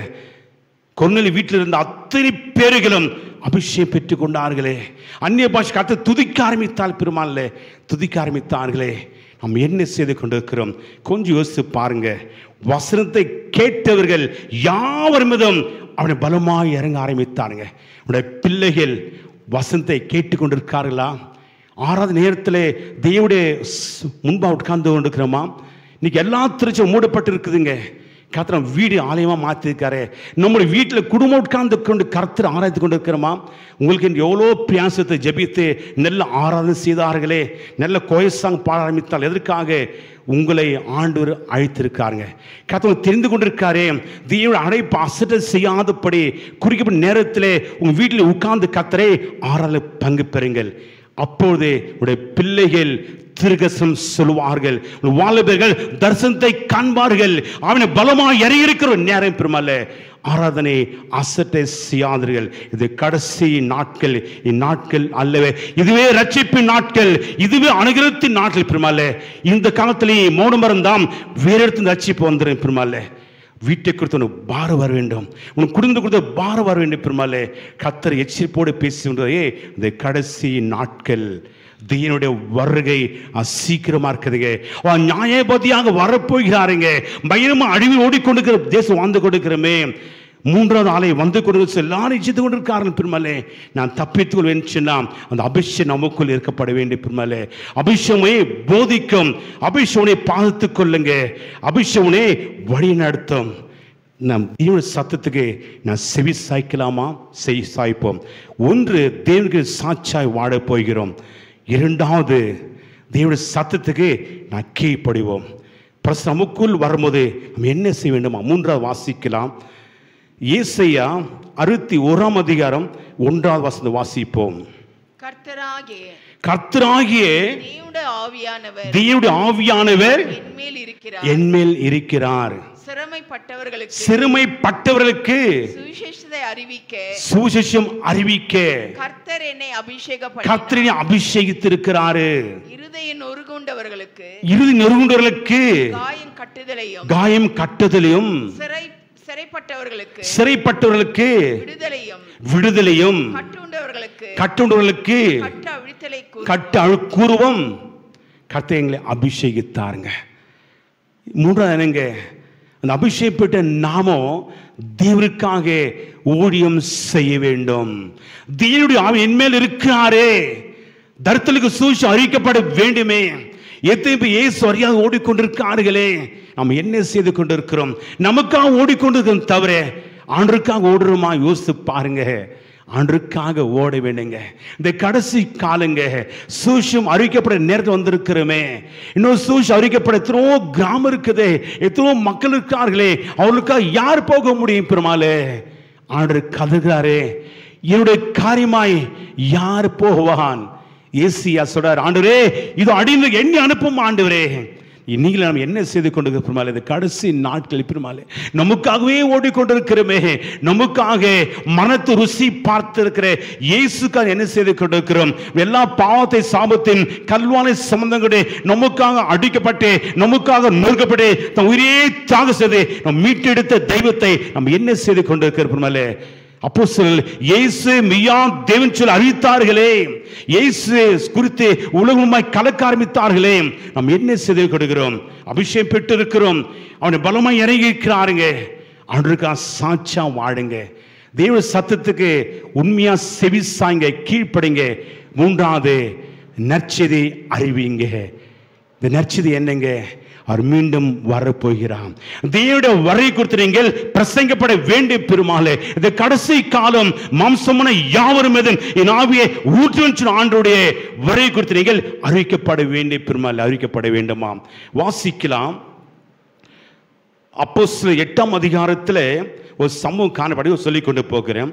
கொர்நேலியு வீட்டில் இருந்த அத்தனை பேர்களும் அபிஷேகம் பெற்றுக் கொண்டார்களே. அந்நிய பாஷை கர்த்தரை துதிக்க ஆரம்பித்தால் பெருமாள்ல துதிக்க ஆரம்பித்தார்களே. நாம் என்ன செய்து கொண்டிருக்கிறோம்? கொஞ்சம் யோசித்து பாருங்க. வசனத்தை கேட்டவர்கள் யாவர் மீதும் அவனை பலமாய் இறங்க ஆரம்பித்தாருங்க. உடைய பிள்ளைகள் வசனத்தை கேட்டுக்கொண்டிருக்கார்களா? ஆறாவது நேரத்தில் தேவனுடைய முன்பாக உட்கார்ந்து கொண்டிருக்கிறோமா? இன்னைக்கு எல்லா திருச்சும் மூடப்பட்டு இருக்குதுங்க. கர்த்தர் வீடு ஆலயமா மாற்றிருக்காரு. நம்முடைய வீட்டில் குடும்பம் உட்கார்ந்து கொண்டு கர்த்தர் ஆராய்ந்து கொண்டு இருக்கிறோமா? உங்களுக்கு எவ்வளோ பிரியாசத்தை ஜபித்து நல்ல ஆராதனை செய்தார்களே, நல்ல கோயசாங் பாட ஆரம்பித்தால் எதற்காக? உங்களை ஆண்டவர் அழைத்திருக்காருங்க. கர்த்தர் தெரிந்து கொண்டிருக்காரே. தேவனுடைய அழைப்பு அசட்டை செய்யாதபடி குறிக்கப்பட்ட நேரத்தில் உங்கள் வீட்டில் உட்கார்ந்து கர்த்தரை ஆராதனை பங்கு பெறுங்கள். அப்பொழுது உடைய பிள்ளைகள் திருகசம் சொல்லுவார்கள், வாலிபர்கள் தரிசனத்தை காண்பார்கள். அவனை பலமாக இறங்கியிருக்கிற நேரம் பெருமாள் ஆராதனை அசட்டை செய்யாதீர்கள். இது கடைசி நாட்கள். இந்நாட்கள் அல்லவே, இதுவே ரட்சிப்பின் நாட்கள், இதுவே அனுகிரகத்தின் நாட்கள் பெருமாள். இந்த காலத்திலேயே மௌனம் இருந்தாம் வேற இடத்துல ரட்சிப்பு வந்துடும் பெருமாள். வீட்டை கொடுத்து உனக்கு பாரம் வர வேண்டும், உனக்கு குடும்பத்தை கொடுத்து பாரம் வர வேண்டும் பெருமாளே. கர்த்தர் எச்சரிப்போடு பேசுகின்றே. இந்த கடைசி நாட்கள் தேவனுடைய வருகை சீக்கிரமா இருக்குதுங்க. நியாயபதியாக வரப்போகிறாருங்க. பயமா அழிவு ஓடிக்கொண்டிருக்கிற தேசம் வாழ்ந்து கொண்டிருக்கிறோமே, மூன்றாவது ஆலை வந்து கொண்டு எல்லாரும் செய்து கொண்டிருக்கார்கள். பெருமலே நான் தப்பித்துக் கொள்வேன் சொன்னால் அந்த அபிஷேகம் நமக்குள் இருக்கப்பட வேண்டிய பெருமலே. அபிஷேகமே போதிக்கும், அபிஷேகனை பாதித்துக் கொள்ளுங்க, அபிஷேகனை வழி நடத்தும். நம் தேவனுடைய சத்தத்துக்கு நான் செவி சாய்க்கலாமா? சாய்ப்போம். ஒன்று, தேவனுக்கு சாட்சியாய் வாழ போகிறோம். இரண்டாவது, தேவனுடைய சத்தத்துக்கு நான் கீழ்ப்படிவோம். நமக்குள் வரும்போது நம்ம என்ன செய்ய வேண்டுமா? மூன்றாவது வாசிக்கலாம். ஏசாயா 61 அதிகாரம் 1வது வசனம் வாசிப்போம். கர்த்தராகிய தேவனுடைய ஆவியானவர் என்மேல் இருக்கிறார். சிறுமைப்பட்டவர்களுக்கு சுவிசேஷம் அறிவிக்க கர்த்தர் என்னை அபிஷேகித்திருக்கிறார். இருதய நொறுங்குண்டவர்களுக்கு காயம் கட்டுதலையும் சிறைப்பட்டவர்களுக்கு விடுதலையும் கட்டுண்டவர்களுக்கு கூறுவோம். கர்த்தர் எங்களை அபிஷேகித்தாருங்க. மூன்றாவது என்னங்க? அந்த அபிஷேகப்பட்ட நாமம் தேவனுக்காக ஊழியம் செய்ய வேண்டும். தேவனுடைய ஆவி என்மேல் இருக்கிறாரே, தரித்திரருக்கு சுவிசேஷம் அறிவிக்கப்பட வேண்டுமே. எத்தனை பேர் இயேசு அறியாது ஓடிக்கொண்டிருக்கார்களே, நாம் என்ன செய்து கொண்டிருக்கிறோம்? நமக்காக ஓடிக்கொண்டிருக்கிறோம் தவிர ஆண்டருக்காக ஓடுறோமா? யோசித்து பாருங்க. ஆண்டருக்காக ஓட வேண்டுங்க. இந்த கடைசி காலங்க சுவிசேஷம் அறிவிக்கப்பட நேரத்தில் வந்திருக்கிறோமே. இன்னொரு சுவிசேஷம் அறிவிக்கப்பட எத்தனோ கிராமம் இருக்குது, எத்தனோ மக்கள் இருக்கார்களே, அவர்களுக்காக யார் போக முடியும்? பெருமாளே, ஆண்டர் கதறாரே, என்னுடைய காரியமாய் யார் போவான்? ஏசியா சொல்றார், ஆண்டவரே இது அடிந்து எண்ணி அனுப்பும் ஆண்டவரே. இன்னைக்கு நம்ம என்ன செய்து கொண்டிருக்கிறோம்? இந்த கடைசி நாட்கள் பெருமாளே நமக்காகவே ஓடிக்கொண்டிருக்கிறோமே. நமக்காக மனத்து ருசி பார்த்திருக்கிற இயேசுக்காக என்ன செய்து கொண்டிருக்கிறோம்? எல்லா பாவத்தை சாபத்தின் கல்வானை சம்பந்தங்களே நமக்காக அடிக்கப்பட்டு நமக்காக நொறுக்கப்பட்டு தம் உயிரே தியாகம் செய்து நம் மீட்டெடுத்த தெய்வத்தை நம்ம என்ன செய்து கொண்டிருக்கிறோம்? அப்போஸ்தலர்கள் இயேசு மெய்யா தேவன் சொல்ல அறிவித்தார்களே, இயேசு குறித்து உலகமாய் கலக்க ஆரம்பித்தார்களே. நாம் என்ன செய்து கொடுக்கிறோம்? அபிஷேகம் பெற்று இருக்கிறோம், அவனை பலமாய் இறங்கி இருக்கிறாருங்க. அவனுக்கா சாட்சியா வாழுங்க. தேவ சத்தத்துக்கு உண்மையா செவி சாய்ங்க, கீழ்ப்படிங்க. மூன்றாவது, நற்செய்தி அறிவிங்க. இந்த நற்செய்தி என்னங்க? அவர் மீண்டும் வரப்போகிறான். தேவனுடைய வரை குறித்து நீங்கள் பிரசங்கப்பட வேண்டிய பெருமாளே, இந்த கடைசி காலம் மாம்சமான யாவரும் என் ஆவியை ஊற்றுவன் ஆண்டோடைய வரை குறித்து நீங்கள் அறிவிக்கப்பட வேண்டிய பெருமாள் அறிவிக்கப்பட வேண்டுமாம். வாசிக்கலாம். அப்போஸ்தலர் 8ஆம் அதிகாரத்தில் ஒரு சம்பவம் காணப்படி சொல்லிக் கொண்டு போகிறேன்.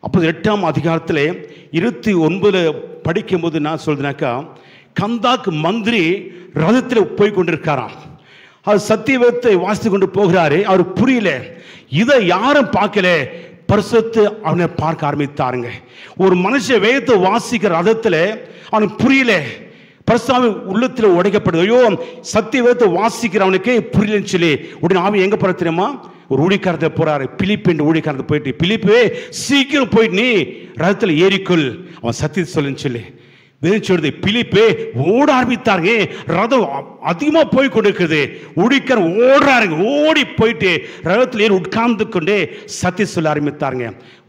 அப்போ 8ஆம் அதிகாரத்தில் 29 படிக்கும்போது நான் சொல்றேனாக்கா, கந்தாக்கு மந்திரி ரதத்தில் போய் கொண்டிருக்காராம். அவர் சத்தியத்தை வாசித்து கொண்டு போகிறாரு. அவர் புரியல, இதை யாரும் பார்க்கல. பரிசுத்த அவனை பார்க்க ஆரம்பித்தாருங்க. ஒரு மனுஷன் வேதத்தை வாசிக்கிற ரதத்தில் அவனுக்கு புரியல. பரிசுத்த உள்ளத்தில் உடைக்கப்படுது. ஐயோ, சத்திய வேதத்தை வாசிக்கிறவனுக்கு புரியலன்னு சொல்லி உடனே ஆவி எங்க போற தெரியுமா? ஒரு ஊழிக்காரத்தை போறாரு. பிலிப்பு என்ற ஊழிக்காரத்தை போயிட்டு, பிலிப்பே சீக்கிரம் போயிட்டு நீ ரதத்தில் ஏறிக்கொள், அவன் சத்தியத்தை சொல்லுன்னு சொல்லி சொல்றது. பிலிப்பே ஓட ஆரம்பித்தாருங்க. ரதம் அதிகமா போய் கொண்டிருக்கிறது. ஊழிக்கார ஓடுறாருங்க. ஓடி போயிட்டு ரதத்தில் ஏறி உட்கார்ந்து கொண்டே சத்தியம் சொல்ல ஆரம்பித்தாருங்க.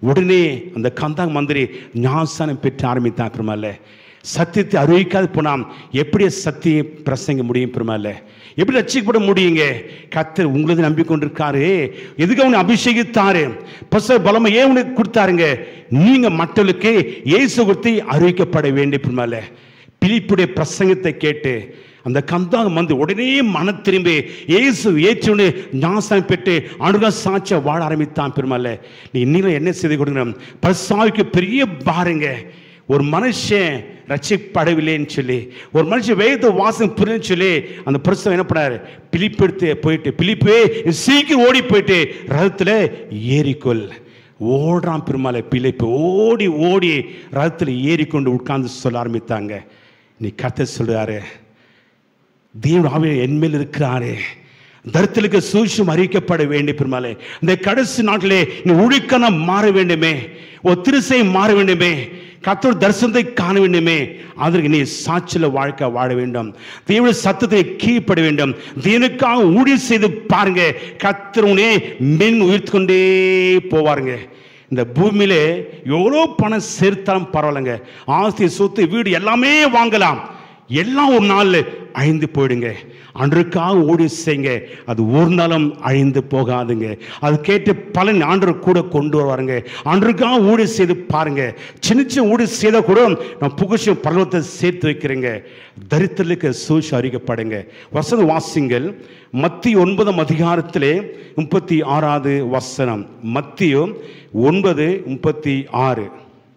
உடனே அந்த கந்தாங்க மந்திரி ஞானஸ்நானம் பெற்று ஆரம்பித்தார். பெருமாள் சத்தியத்தை அறிவிக்காது போனாம் எப்படி சத்தியம் பிரசங்க முடியும்? பெருமாள் எப்படி ரட்சிக்கப்பட முடியுங்க? கர்த்தர் உங்களது நம்பிக்கொண்டிருக்காரு. எதுக்கு அவனை அபிஷேகித்தாரு? பலமை ஏன் உனக்கு கொடுத்தாருங்க? நீங்க மக்களுக்கு இயேசு குறித்து அறிவிக்கப்பட வேண்டிய பெருமாள். பிலிப்புடைய பிரசங்கத்தை கேட்டு அந்த கந்தாக வந்து உடனே மன திரும்பி இயேசு ஏற்று ஞானஸ்நானம் பெற்று அனுக சாட்சியா வாழ ஆரம்பித்தான். பெருமாள் நீ இன்னும் என்ன செய்து கொடுக்கணும்? பரிசாவிக்கு பெரிய பாருங்க. ஒரு மனுஷன் ரட்சிக்கப்படவில்லைன்னு சொல்லி, ஒரு மனுஷன் வேத வாசம் புரியுன்னு சொல்லி அந்த பரிசு என்ன பண்ணாரு? பிலிப்பு எடுத்து போயிட்டு, பிலிப்பே சீக்கிரம் ஓடி போயிட்டு ரதத்தில் ஏறிக்கொள். ஓடுறான் பெருமாள். பிலிப்பு ஓடி ஓடி ரதத்தில் ஏறிக்கொண்டு உட்கார்ந்து சொல்ல ஆரம்பித்தாங்க. நீ கர்த்தர் சொல்றாரு, தேவன் ஆவியானவர் என்மேல் இருக்கிறாரே, தரித்திரருக்கு சுவிசேஷம் அறிவிக்கப்பட வேண்டிய பெருமாளே. இந்த கடைசி நாட்டிலே நீ ஊழியக்காரனா மாற வேண்டுமே, ஒரு திருசை மாற வேண்டுமே. கர்த்தருடைய தரிசனத்தை காண வேண்டுமே, அதற்கு நீ சாட்சியில வாழ்க்கை வாழ வேண்டும். தேவனுடைய சத்தத்தை கீழ்ப்பட வேண்டும். தேவனுக்காக ஊழியம் செய்து பாருங்க, கர்த்தருனே மென் உயிர்த்து கொண்டே போவாருங்க. இந்த பூமியிலே எவ்வளோ பணம் சேர்த்தாலும் பரவாயில்லைங்க, ஆஸ்தி சொத்து வீடு எல்லாமே வாங்கலாம், எல்லாம் ஒரு நாள் அழிந்து போயிடுங்க. அன்றைக்காக ஊழி செய்யுங்க, அது ஒரு நாளும் அழிந்து போகாதுங்க. அது கேட்டு பலன் ஆண்டவர் கூட கொண்டு வருவாருங்க. அன்றைக்காக ஊழி செய்து பாருங்க. சின்ன சின்ன ஊழி செய்த கூட நான் புகழ்ச்சியும் பரலோகத்தை சேர்த்து வைக்கிறேங்க. தரித்திரலுக்கு சூழ்ச்சி அறிக்கப்படுங்க. வசனம் வாசிங்கள். மத்திய 9 அதிகாரத்திலே 36வது வசனம். மத்திய 9:36.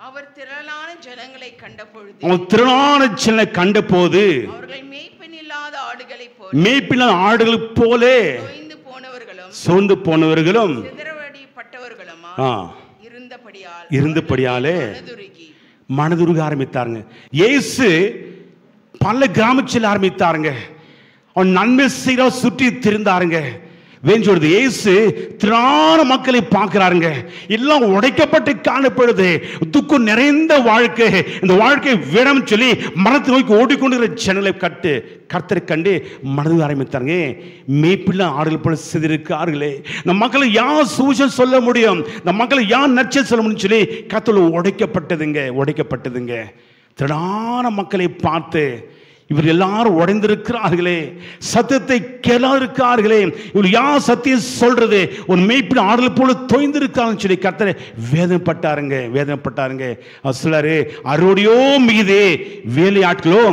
அவர் திரளான ஜனங்களை கண்டபொழுது அவன் திரளான ஜனங்களை கண்டபோது அவர்கள் மேய்ப்பனில்லாத ஆடுகளைப் போல மேய்ப்பில்லாத ஆடுகளைப் போலே சோர்ந்து போனவர்களும் சிதறடிப்பட்டவர்களுமா இருந்தபடியாலே மனதுருக ஆரம்பித்தாருங்க. இயேசு பல கிராமத்தில் ஆரம்பித்தாருங்க. அவன் நன்மை செய்ய சுற்றி திரிந்தாருங்க. வேஞ்சொழுது இயேசு திரான மக்களை பார்க்கிறாருங்க. எல்லாம் உடைக்கப்பட்டு காணப்படுது, துக்கம் நிறைந்த வாழ்க்கை. இந்த வாழ்க்கை வேணும் சொல்லி மனத்தை நோக்கி ஓடிக்கொண்டிருக்கிற ஜனங்களை கர்த்தரை கண்டு மனது ஆரம்பித்தாருங்க. மேய்ப்பில்லா ஆடுகள் போல சிதறிருக்கார்களே, இந்த மக்களை யார் சூசம் சொல்ல முடியும், இந்த மக்களை யார் நச்ச சொல்ல முடியும் சொல்லி கர்த்தர் உடைக்கப்பட்டதுங்க. திரளான மக்களை பார்த்து இவர் எல்லாரும் உடைந்திருக்கிறார்களே, சத்தியத்தை கேளாதிருக்கிறார்களே, இவர் யார் சத்தியம் சொல்றது, ஒரு மேய்ப்பின் ஆடல் போல தொய்ந்திருக்கான்னு சொல்லி கர்த்தரை வேதனைப்பட்டாருங்க. அவர் சொல்லாரு, அறுவடையோ மிகுதே, வேலையாட்களோ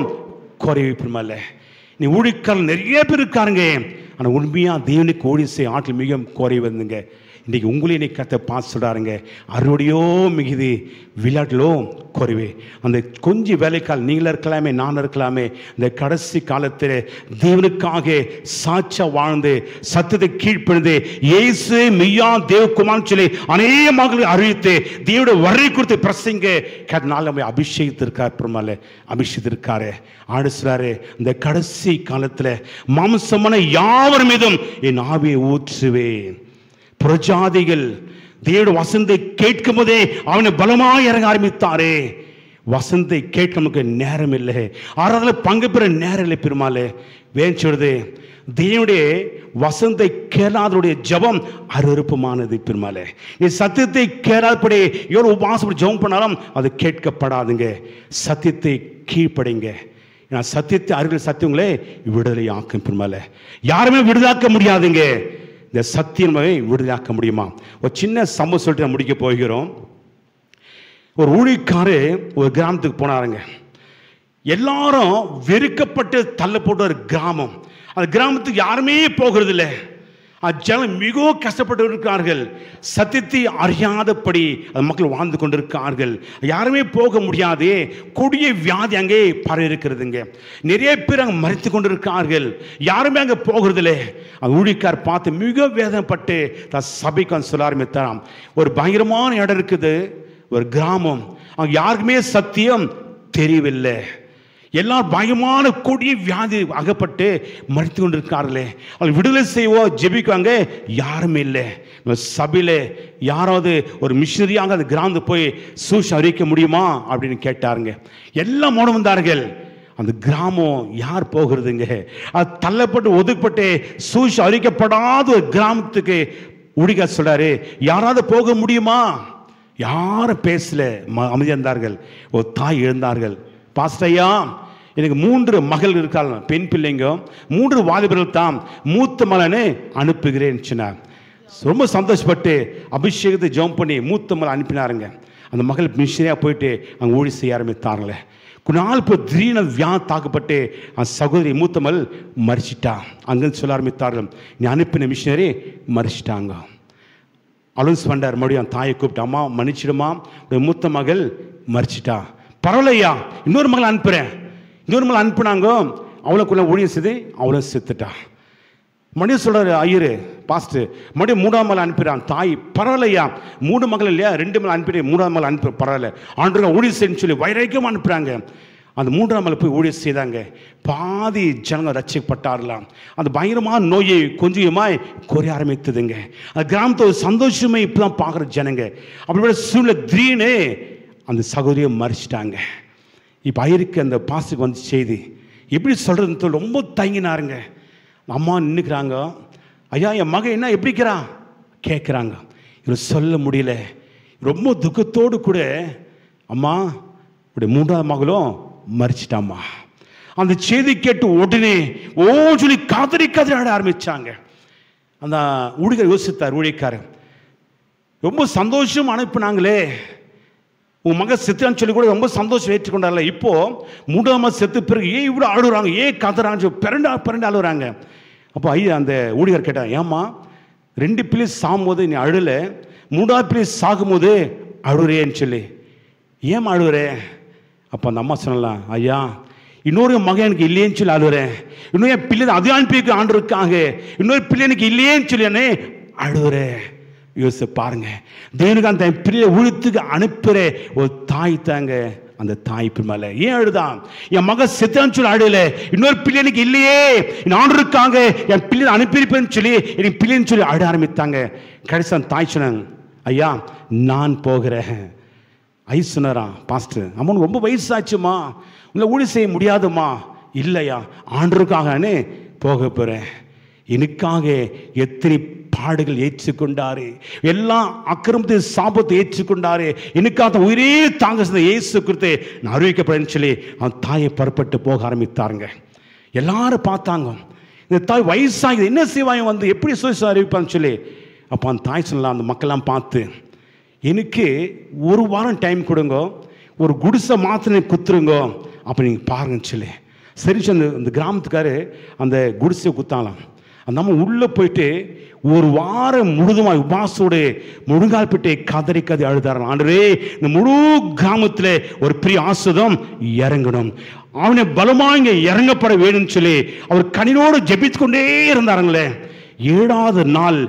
குறைவிப்புமல்ல. நீ ஊழியக்காரர்கள் நிறைய பேர் இருக்காருங்க, ஆனால் உண்மையா தேவனுக்கு ஊழியம் செய்ய ஆட்கள் மிக குறைவதுங்க. இன்றைக்கி உங்களையும் இன்னைக்கு கர்த்தர் பார்த்து சொல்கிறாருங்க, அறுவடையோ மிகுதி, விளையாட்டிலோ குறைவே. அந்த கொஞ்சம் வேலைக்கால் நீங்களே இருக்கலாமே, நான் இருக்கலாமே, இந்த கடைசி காலத்தில் தேவனுக்காக சாட்சியா வாழ்ந்து சத்தியத்தை கீழ்ப்பணிந்து இயேசு மெய்யா தேவகுமார்னு சொல்லி அநேக மக்களை அறிவித்து தேவனுடைய வரை குறித்து பிரசங்க நாள் நம்ம அபிஷேகத்திருக்காரு. ஆண்டு சொல்றாரு, இந்த கடைசி காலத்தில் மாம்சமான யாவர் மீதும் என் ஆவியை ஊற்றுவேன். புறஜாதிகள் தேவனுடைய வசனத்தை கேட்கும் போதே அவனை பலமாக இறங்க ஆரம்பித்தாரே. வசனத்தை கேட்க நமக்கு நேரம் இல்லை, ஆறாவது பங்கு பெற நேரம் இல்லை. பெருமாளே வேன் சொல்றது, தேவனுடைய வசனத்தை கேளாதவருடைய ஜபம் அருவருப்பமானது. பெருமாளே நீ சத்தியத்தை கேளாதபடி எவ்வளோ உபவாசப்படி ஜபம் பண்ணாலும் அது கேட்கப்படாதுங்க. சத்தியத்தை கீழ்ப்படைங்க. நான் சத்தியத்தை அருகில் சத்தியங்களே விடுதலை ஆக்கும். பெருமாளே யாருமே விடுதலாக்க முடியாதுங்க, இந்த சத்தியமே விடுதலாக்க முடியுமா? ஒரு சின்ன சம்பவம் சொல்லிட்டு நான் முடிக்க போகிறோம். ஒரு ஊழியக்காரு ஒரு கிராமத்துக்கு போனாருங்க. எல்லாரும் வெறுக்கப்பட்டு தள்ளப்பட்ட ஒரு கிராமம். அந்த கிராமத்துக்கு யாருமே போகிறது இல்லை. ஜனம் மிகவும் கஷ்டப்பட்டு இருக்கிறார்கள். சத்தியத்தை அறியாதபடி அந்த மக்கள் வாழ்ந்து கொண்டிருக்கிறார்கள். யாருமே போக முடியாது. கொடிய வியாதி அங்கே பரவி இருக்கிறதுங்க. நிறைய பேர் அங்கே மறித்து கொண்டிருக்கிறார்கள். யாருமே அங்கே போகிறது இல்லை. அந்த ஊழியக்கார் பார்த்து மிக வேதனைப்பட்டு தான் சபைக்கு சொல்ல ஆரம்பித்தாராம், ஒரு பயங்கரமான இடம் இருக்குது, ஒரு கிராமம், அங்கே யாருக்குமே சத்தியம் தெரியவில்லை. எல்லாரும் பயமான கொடிய வியாதி அகப்பட்டு மறித்து கொண்டிருக்கார்களே, அவங்க விடுதலை செய்வோம் ஜெபிக்குவாங்க, யாருமே இல்லை. சபையில் யாராவது ஒரு மிஷினரியாக அந்த கிராமத்துக்கு போய் சூஷ் அறிவிக்க முடியுமா அப்படின்னு கேட்டாருங்க. எல்லாம் மௌனம் வந்தார்கள். அந்த கிராமம் யார் போகிறதுங்க? அது தள்ளப்பட்டு ஒதுக்கப்பட்டு சூஷ் அறிவிக்கப்படாத ஒரு கிராமத்துக்கு ஊழியர் சொல்றாரு, யாராவது போக முடியுமா? யாரும் பேசல, அமைதியாக இருந்தார்கள். ஒரு தாய் எழுந்தார்கள், பாஸ்டையா எனக்கு 3 மகள் இருக்காள், பெண் பிள்ளைங்க, 3 வாலிபர்கள் தான், மூத்த மகனை அனுப்புகிறேன் சொன்னார். ரொம்ப சந்தோஷப்பட்டு அபிஷேகத்தை ஜெபம் பண்ணி மூத்த மகள் அனுப்பினாருங்க. அந்த மகள் மிஷினரியாக போயிட்டு அங்கே ஊழி செய்ய ஆரம்பித்தார்களே. கொஞ்ச நாள் இப்போ திடீர்னு வியாதி தாக்கப்பட்டு அந்த சகோதரி மூத்த மகள் மறிச்சிட்டா. அங்கேருந்து சொல்ல ஆரம்பித்தார்கள், நீ அனுப்பின மிஷினரி மறிச்சிட்டாங்க. அலோன்ஸ் பண்ணார். மறுபடியும் தாயை கூப்பிட்டு, அம்மா மன்னிச்சிடுமா, மூத்த மகள் மறிச்சிட்டா, பரவாயில்லையா, இன்னொரு மகள் அனுப்புகிறேன். இன்னொரு மகள் அனுப்புனாங்க, அவளுக்குள்ள ஊழியம் செய்து அவளும் செத்துட்டா. மறுபடியும் சொல்கிறாரு ஐயரு பாஸ்ட்டு, மறுபடியும் 3ஆம் மகள் அனுப்புகிறான். தாய், பரவாயில்லையா, 3 மகள் இல்லையா, 2 மகள் அனுப்பி 3ஆம் மகள் அனுப்ப பரவாயில்ல, ஆண்டு ஊழியம் செய்யணும்னு சொல்லி வைராக்கியமாக அனுப்புகிறாங்க. அந்த 3ஆம் மகள் போய் ஊழியம் செய்தாங்க. பாதி ஜனங்கள் ரட்சிக்கப்பட்டார்களாம். அந்த பயங்கரமான நோயை கொஞ்சமாய் குறைய ஆரம்பித்ததுங்க. அந்த கிராமத்தை ஒரு சந்தோஷமே இப்போ தான் பார்க்குற ஜனங்க. அப்படிப்பட்ட சூழ்நிலை திடீர்னு அந்த சகோதரியை மறிச்சிட்டாங்க. இப்போ ஐயருக்கு அந்த பாஸ்டருக்கு வந்து செய்தி எப்படி சொல்கிறதுன்னு ரொம்ப தயங்கினாருங்க. அம்மா நின்றுக்கிறாங்க. ஐயா என் மகன் என்ன எப்படிக்கிறான் கேட்குறாங்க. இவர் சொல்ல முடியல. ரொம்ப துக்கத்தோடு கூட அம்மா இப்படி 3ஆவது மகளும் மறிச்சிட்டாம்மா. அந்த செய்தி கேட்டு உடனே சொல்லி கதறி ஆட ஆரம்பித்தாங்க. அந்த ஊழியர் யோசித்தார். ஊழியக்காரர் ரொம்ப சந்தோஷம் அனுப்பினாங்களே, உன் மகன் செத்துறான்னு சொல்லி கூட ரொம்ப சந்தோஷம் ஏற்றுக்கொண்டார்ல. இப்போ 3ஆவது செத்து பிறகு ஏன் இவ்வளோ அழுகுறாங்க, ஏன் கதறாங்க, பிறண்டு அழுகுறாங்க. அப்போ ஐயா அந்த ஊழியர் கேட்டான், ஏம்மா 2 பிள்ளை சாகும்போது நீ அழுலை, 3ஆவது பிள்ளை சாகும்போது அழுறேன்னு சொல்லி ஏன் அழுகுற? அப்போ அந்த அம்மா சொல்லலாம், ஐயா இன்னொரு மகன் எனக்கு இல்லையேன்னு சொல்லி அழுகுறேன், இன்னும் என் பிள்ளை அது அனுப்பி ஆண்டு இருக்காங்க, இன்னொரு பிள்ளை எனக்கு இல்லையேன்னு சொல்லி என்ன அழுகுறேன். யோசிச்சு பாருங்க, தேவனுக்கு அந்த பிள்ளையை ஊழியத்துக்கு அனுப்புகிற ஒரு தாய் தாங்க. அந்த தாய் மேல ஏன் அழுதான்? என் மகன் செத்தான்னு சொல்லி அழுல, இன்னொரு பிள்ளை எனக்கு இல்லையே, ஆண்டு இருக்காங்க, என் பிள்ளை அனுப்பியிருப்பேன்னு சொல்லி எனக்கு பிள்ளைன்னு சொல்லி அழ ஆரம்பித்தாங்க. கடைசி அந்த தாய் சொன்னாங்க, ஐயா நான் போகிறேன். ஐ சொன்னாராம் பாஸ்டர், அம்மன் ரொம்ப வயசாச்சுமா, உங்களை ஊழி செய்ய முடியாதுமா. இல்லையா ஆண்டருக்காகனே போக போகிறேன். எனக்காக எத்தனை பாடுகள் ஏற்றுக்கொண்டாரு, எல்லாம் அக்கிரமத்தை சாபத்தை ஏற்றுக்கொண்டாரு, எனக்காக உயிரே தாங்க இயேசு கிறிஸ்து நான் அறிவிக்கப்படுறேன்னு சொல்லி அவன் தாயை புறப்பட்டு போக ஆரம்பித்தாருங்க. எல்லாரும் பார்த்தாங்க, இந்த தாய் வயசாகி என்ன செய்வாங்க, வந்து எப்படி சுவிசேஷம் அறிவிப்பான்னு சொல்லி. அப்போ அந்த தாய் சொல்லலாம், அந்த மக்கள்லாம் பார்த்து, எனக்கு 1 வாரம் டைம் கொடுங்க, ஒரு குடிசை மாத்திரை குத்துருங்க, அப்போ நீங்கள் பாருங்கன்னு சொல்லி. சரி அந்த கிராமத்துக்காரு அந்த குடிசையை குத்தாலாம். அந்த அம்மா உள்ளே போயிட்டு 1 வாரம் முழுதுமாக உபாசோடு முழுங்கால் பிட்டை கதறி அழுதாரலாம். ஆண்டவரே இந்த முழு கிராமத்தில் ஒரு பெரிய ஆசீர்வாதம் இறங்கணும், அவனை பலமாக இங்கே இறங்கப்பட வேணும்னு சொல்லி அவர் கனினோடு ஜெபித்து கொண்டே இருந்தாருங்களே. 7ஆவது நாள்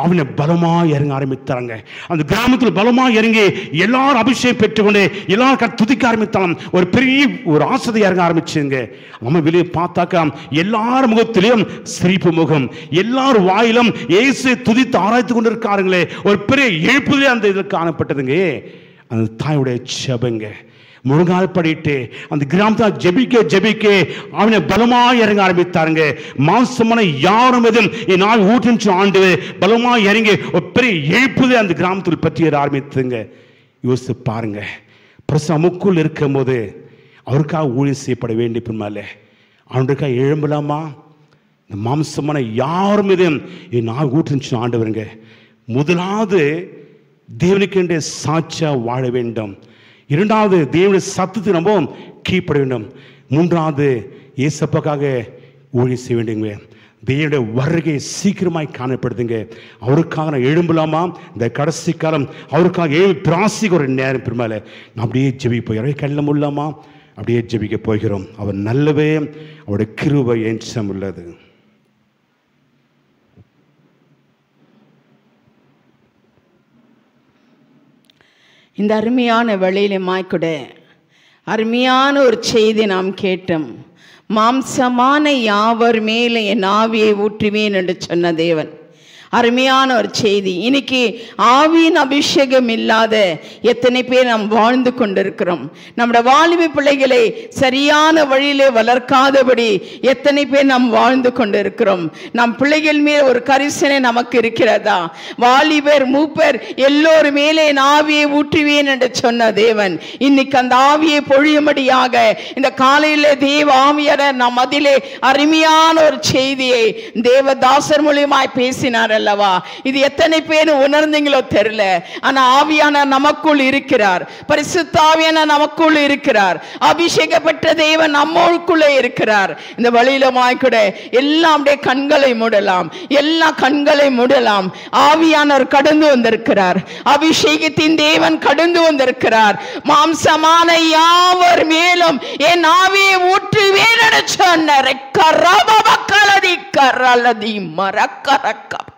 அவனை பலமாக இறங்க ஆரம்பித்தாங்க. அந்த கிராமத்தில் பலமாக இறங்கி எல்லாரும் அபிஷேகம் பெற்றுக்கொண்டு எல்லாரும் துதிக்க ஆரம்பித்தாலும் ஒரு பெரிய ஒரு ஆசை இறங்க ஆரம்பிச்சுங்க. நம்ம வெளியே பார்த்தாக்கா எல்லார் முகத்திலையும் சிரிப்பு முகம், எல்லார் வாயிலும் இயேசு துதித்து ஆராய்த்து கொண்டு இருக்காருங்களே. ஒரு பெரிய எழுப்புதலே அந்த இதில் காணப்பட்டதுங்க. அந்த தாயுடைய ஜெபங்க முழுங்கால் படிட்டு அந்த கிராமத்தில் ஜெபிக்க அவனை பலமாக இறங்க ஆரம்பித்தாருங்க. மாம்சமான யாரும் எதுவும் என் நாள் ஊற்றி ஆண்டு பலமாக இறங்கி ஒரு பெரிய எழுப்புதே அந்த கிராமத்தில் பற்றி ஆரம்பித்துங்க. யோசித்து பாருங்க, பிரசமுக்குள் இருக்கும் போது அவருக்காக ஊழியம் செய்யப்பட வேண்டிய பின்னால அவனுக்காக எழும்பலாமா? இந்த மாம்சமான யாரும் எதுவும் என் நாள் ஊற்றி ஆண்டவருங்க. முதலாவது தேவனுக்கு சாட்சியா வாழ வேண்டும். 2வது தேவனுடைய சத்தத்துக்கு நம்ம கீழ்ப்பட வேண்டும். 3வது இயேசப்பாக்காக ஊழியம் செய்ய வேண்டுங்க. தேவனுடைய வருகை சீக்கிரமாய் காணப்படுதுங்க. அவருக்காக நான் எழும்பலாமா? இந்த கடைசி காலம் அவருக்காக பிராசிக்கு ஒரு நேரம் பெருமாள் நான் அப்படியே ஜெபிப்போம். யாரே கல்ல முடியலாமா? அப்படியே ஜெபிக்க போகிறோம். அவர் நல்லவே, அவருடைய கிருபை என்றும் உள்ளது. இந்த அருமையான வேளையிலுமாய்க்கூட அருமையான ஒரு செய்தி நாம் கேட்டோம். மாம்சமான யாவர் மேலே என் ஆவியை ஊற்றுவேன் என்று சொன்ன தேவன். அருமையான ஒரு செய்தி. இன்னைக்கு ஆவியின் அபிஷேகம் இல்லாத எத்தனை பேர் நாம் வாழ்ந்து கொண்டிருக்கிறோம். நம்முடைய வாலிப பிள்ளைகளை சரியான வழியிலே வளர்க்காதபடி எத்தனை பேர் நாம் வாழ்ந்து கொண்டிருக்கிறோம். நம் பிள்ளைகள் மேல் ஒரு கரிசனை நமக்கு இருக்கிறதா? வாலிபர் மூப்பர் எல்லோரும் மேலே என் ஆவியை ஊற்றுவேன் என்று சொன்ன தேவன் இன்னைக்கு அந்த ஆவியை பொழியும்படியாக இந்த காலையிலே தேவ ஆவியாளர் நம் அதிலே அருமையான ஒரு செய்தியை தேவதாசர் மூலியமாய் பேசினார் அல்லவா? இது எத்தனை பேர் உணர்ந்தீங்களோ தெரியல. ஆனா ஆவியான நமக்குள் இருக்கிறார், பரிசுத்த ஆவியான நமக்குள் இருக்கிறார், அபிஷேகப்பட்ட தேவன் நம்மளுக்குள்ளே இருக்கிறார். இந்த வழியிலுமாய் கூட எல்லாம் கண்களை மூடலாம், எல்லா கண்களை மூடலாம். ஆவியானவர் கடந்து வந்திருக்கிறார், அபிஷேகத்தின் தேவன் கடந்து வந்திருக்கிறார். மாம்சமான யாவர் மேலும் என் ஆவியை ஊற்றுவேன் என்று சொன்னார். கரபபக்கலதி கரலதி மரக்கரக்க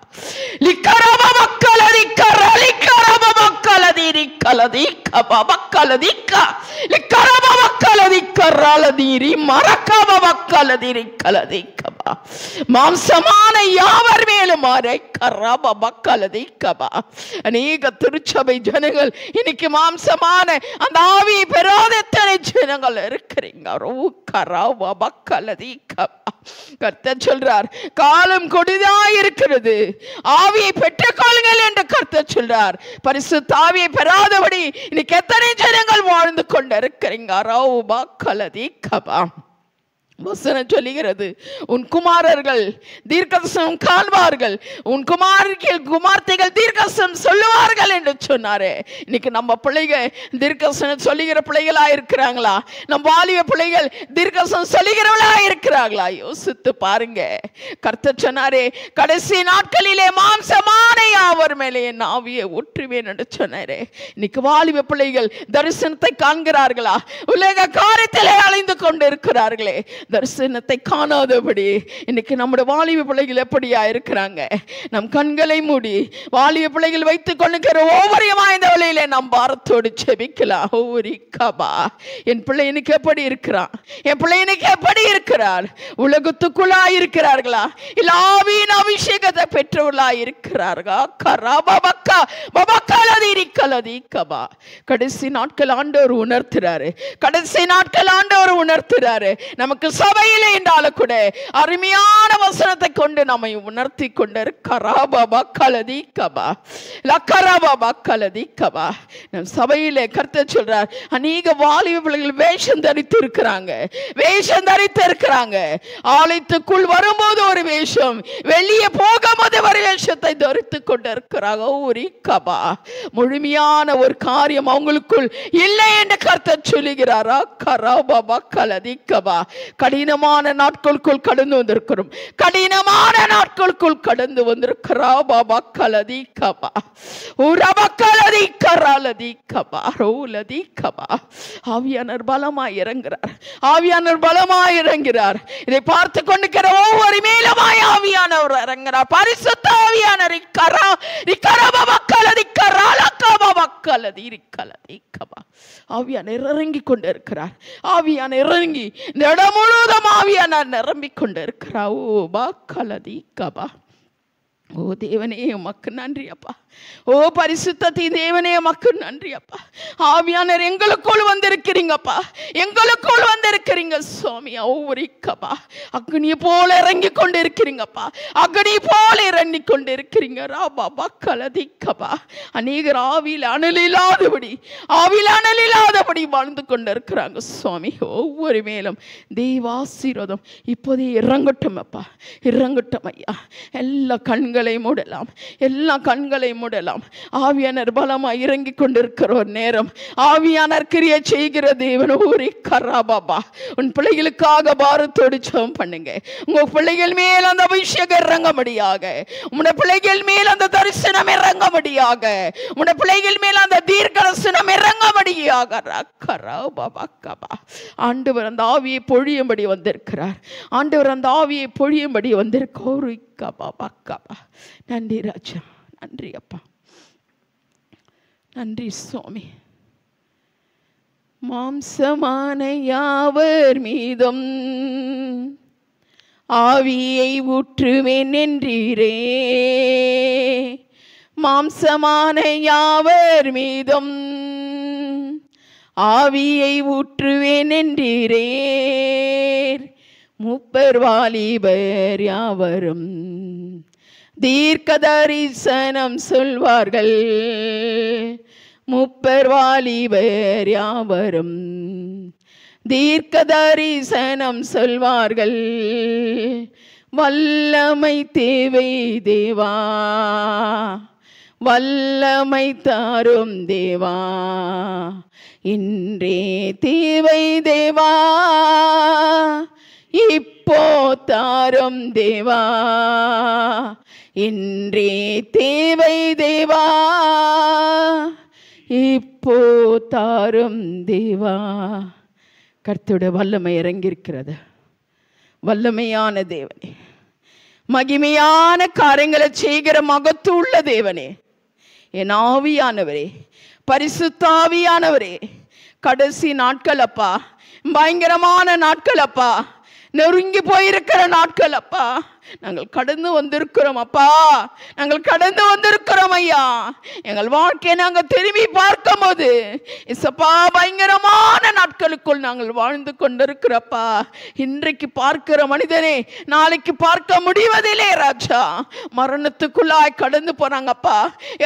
லிக்கரப மக்களதி கரலி கரப மக்களதி ரிக்கலதி கப மக்களதி க லிக்கரப கலதி மறக்காம கலதிரி கலதிக்கபா. மாம்சமான யாவர் மேலும் கலதிக்கபா. அநேக திருச்சபை ஜனங்கள் இன்னைக்கு மாம்சமான அந்த ஆவியை பெறாத எத்தனை ஜனங்கள் இருக்கிறீங்க. கர்த்தர் சொல்றார், காலம் கொடிதாய் இருக்கிறது, ஆவியை பெற்றுக்கொள்ளுங்கள் என்று கர்த்தர் சொல்றார். பரிசுத்த ஆவியை பெறாதபடி இன்னைக்கு எத்தனை ஜனங்கள் வாழ்ந்து கொண்டு இருக்கிறீங்க. வசனம் சொல்லுகிறது, உன் குமாரர்கள் தீர்க்கதரிசனம் காண்பார்கள், உன் குமார்த்தைகள் தீர்க்கதரிசனம் சொல்லுவார்கள் என்று சொன்னாரே. இன்னைக்கு நம்ம பிள்ளைகள் தீர்க்கதரிசனம் சொல்லுகிற பிள்ளைகளா இருக்கிறாங்களா? நம்ம வாலிப பிள்ளைகள் தீர்க்கதரிசனம் சொல்லுகிறவளா இருக்கிறாங்களா? யோசித்து பாருங்க. கர்த்தர் சொன்னாரே, கடைசி நாட்களிலே மாம்சமான யாவர் மேலே என் ஆவியை ஊற்றுவேன் என்று சொன்னாரே. இன்னைக்கு வாலிப பிள்ளைகள் தரிசனத்தை காண்கிறார்களா? உலக காரியத்திலே அலைந்து கொண்டு இருக்கிறார்களே, தரிசனத்தை காணாதபடி இன்னைக்கு நம்முடைய வாலிப பிள்ளைகள் எப்படியா இருக்கிறாங்க? நம் கண்களை மூடி வாலிப பிள்ளைகள் வைத்துக் கொண்டிருக்கிற ஒவ்வொரு வாய்ந்த வழியிலே நாம் பாரத்தோடு செபிக்கலாம். என் பிள்ளை இன்னைக்கு எப்படி இருக்கிறான்? என் பிள்ளை இன்னைக்கு எப்படி இருக்கிறார்? உலகத்துக்குள்ளாய் இருக்கிறார்களா? இல்ல ஆவியின் அபிஷேகத்தை பெற்றவர்களாய் இருக்கிறார்களா? கடைசி நாட்கள் ஆண்டவர் உணர்த்துறாரு. கடைசி நாட்கள் ஆண்டவர் உணர்த்துறாரு. நமக்கு சபையிலே என்றாலும் கூட அருமையான வசனத்தை கொண்டு நம்மை உணர்த்தி கொண்டு சபையிலே கர்த்தர் சொல்றார், அநேக வாலிப பிள்ளைகள் வேஷம் தரித்து இருக்கிறாங்க. வேஷம் தரித்து இருக்கிறாங்க. ஆலயத்துக்குள் வரும்போது ஒரு வேஷம், வெளியே போகும்போது ஒரு வேஷத்தை தரித்து கொண்டு இருக்கிறாங்க. முழுமையான ஒரு காரியம் அவங்களுக்குள் இல்லை என்று கர்த்தர் சொல்லுகிறாரா? கடினமான நாட்களுக்குள் கடந்து வந்திருக்கிறோம். கடினமான நாட்களுக்குள் கடந்து வந்திருக்கிறா. பாபா கலதி கபா உரபக்கலதி கராலதி கபா ரோலதி கபா. ஆவியானவர் பலமாய் இறங்குறார். ஆவியானவர் பலமாய் இறங்குறார். இதை பார்த்து கொண்டிருக்கிற ஒவ்வொரு மேலமாய் ஆவியானவர் இறங்குறார். பரிசுத்த ஆவியானவர் கரா ரிகரா பாபா கலதி கராலா கபா கலதி ரிகலதி கபா. ஆவியானவர் இறங்கி கொண்டு இருக்கிறார். ஆவியானவர் இறங்கி இந்த இடம் முழுவதும் ஆவியானவர் நிரம்பிக் கொண்டு இருக்கிறார். ஓ பா கலதி கபா. ஓ தேவனே உமக்கு நன்றி அப்பா. ஓ பரிசுத்தத்தின் தேவனே உமக்கு நன்றி அப்பா. ஆவியானவர் எங்களுக்குள் வந்திருக்கிறீங்கப்பா. எங்களுக்குள் வந்திருக்கிறீங்க சுவாமி. ஓரிக்கப்பா அக்னியை போல இறங்கி கொண்டு இருக்கிறீங்கப்பா. அக்னி போல இறங்கி கொண்டு இருக்கிறீங்க. ராபா கலதிக்கப்பா. அநேகர் ஆவியில் அனல் இல்லாதபடி வாழ்ந்து கொண்டு இருக்கிறாங்க சுவாமி. ஒவ்வொரு மேலும் தெய்வாசீர்வாதம் இப்போதே இறங்கட்டும் அப்பா. இறங்கட்டும் ஐயா. எல்லா கண்களை மூடலாம். எல்லா கண்களை மூடலாம். ஆவியானவர் பலமாய் இறங்கி கொண்டிருக்கிற ஒரு நேரம். ஆவியானவர் கிரியை செய்கிற தேவன் ஊரி கராபாபா. உன் பிள்ளைகளுக்காக பாரத்தோடு ஜெபம் பண்ணுங்க. உங்க பிள்ளைகள் மேல் அந்த அபிஷேகம் இறங்கும்படியாக, உங்க பிள்ளைகள் மேல் அந்த தரிசனம் இறங்கும்படியாக, உங்க பிள்ளைகள் மேல் அந்த தீர்க்கதரிசனம் இறங்கும்படியாக ஆண்டவர் அந்த ஆவியை பொழியும்படி வந்திருக்கிறார். ஆண்டவர் அந்த ஆவியை பொழியும்படி வந்திருக்கார். நன்றி ராஜா. நன்றி அப்பா. நன்றி சுவாமி. மாம்சமான யாவர் மீதும் ஆவியை ஊற்றுவேன் என்றீரே. மாம்சமான யாவர் மீதும் ஆவியை ஊற்றுவேன் என்றீரே. முப்பர் வாலிபர் யாவரும் தீர்க்க தரிசனம் சொல்வார்கள். முப்பர் வாலிபர் யாவரும் தீர்க்க தரிசனம் சொல்வார்கள். வல்லமை தேவை தேவா, வல்லமை தாரும் தேவா. இன்றே தேவை தேவா, இப்போ தாரும் தேவா. இன்றே தேவை தேவா, இப்போ தாரும் தேவா. கர்த்தருடைய வல்லமை இறங்கியிருக்கிறது. வல்லமையான தேவனே, மகிமையான காரியங்களை செய்கிற மகத்துள்ள தேவனே, என் ஆவியானவரே, பரிசுத்த ஆவியானவரே, கடைசி நாட்கள் அப்பா பயங்கரமான நாட்கள் அப்பா, நெருங்கி போயிருக்கிற நாட்கள் அப்பா, நாங்கள் கடந்து வந்திருக்கிறோம் அப்பா, நாங்கள் கடந்து வந்திருக்கிறோம் ஐயா. எங்கள் வாழ்க்கையை நாங்கள் திரும்பி பார்க்கும் போது இசப்பா பயங்கரமான நாட்களுக்குள் நாங்கள் வாழ்ந்து கொண்டிருக்கிறப்பா. இன்றைக்கு பார்க்கிற மனிதனே நாளைக்கு பார்க்க முடிவதில்லை ராஜா. மரணத்துக்குள்ளாய் கடந்து போறாங்கப்பா.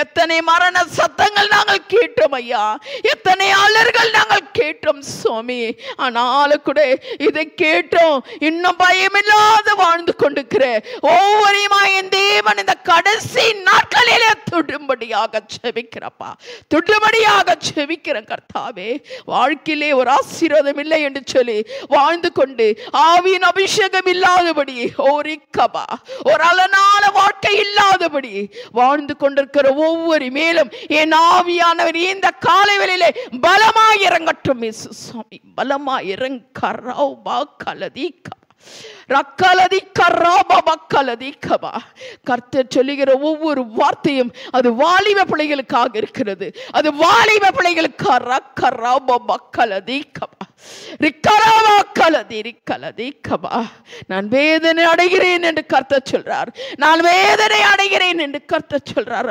எத்தனை மரண சத்தங்கள் நாங்கள் கேட்டோம் ஐயா, எத்தனை அலர்கள் நாங்கள் கேட்டோம் சுவாமி. ஆனாலும் கூட இதை கேட்டோம், இன்னும் பயமில்லாத வாழ்ந்து கொண்டிருக்கிற ஒவ்வொருமா என் தேவன் இந்த கடைசி நாட்களிலே தொடும்படியாக செபிக்கிறப்பா, தொடும்படியாக செபிக்கிறேன் கர்த்தாவே. வாழ்க்கையிலே ஒரு ஆசீர்வாதம் இல்லை என்று சொல்லி வாழ்ந்து கொண்டு ஆவியின் அபிஷேகம் இல்லாதபடி, ஒரு அலனால வாழ்க்கை இல்லாதபடி வாழ்ந்து கொண்டிருக்கிற ஒவ்வொரு மேலும் என் ஆவியானவர் இந்த காலை வேளையிலே பலமாய் இறங்கட்டும் சுவாமி, பலமாய் இறங்கராவ் பாக்கலதீக்க கர்த்தர் சொல்லுகிற ஒவ்வொரு வார்த்தையும் அது வாலிப பிள்ளைகளுக்காக இருக்கிறது. அது வாலிப பிள்ளைகளுக்காக. நான் வேதனை அடைகிறேன் என்று கர்த்தர் சொல்றார். நான் வேதனை அடைகிறேன் என்று கர்த்தர் சொல்றார்.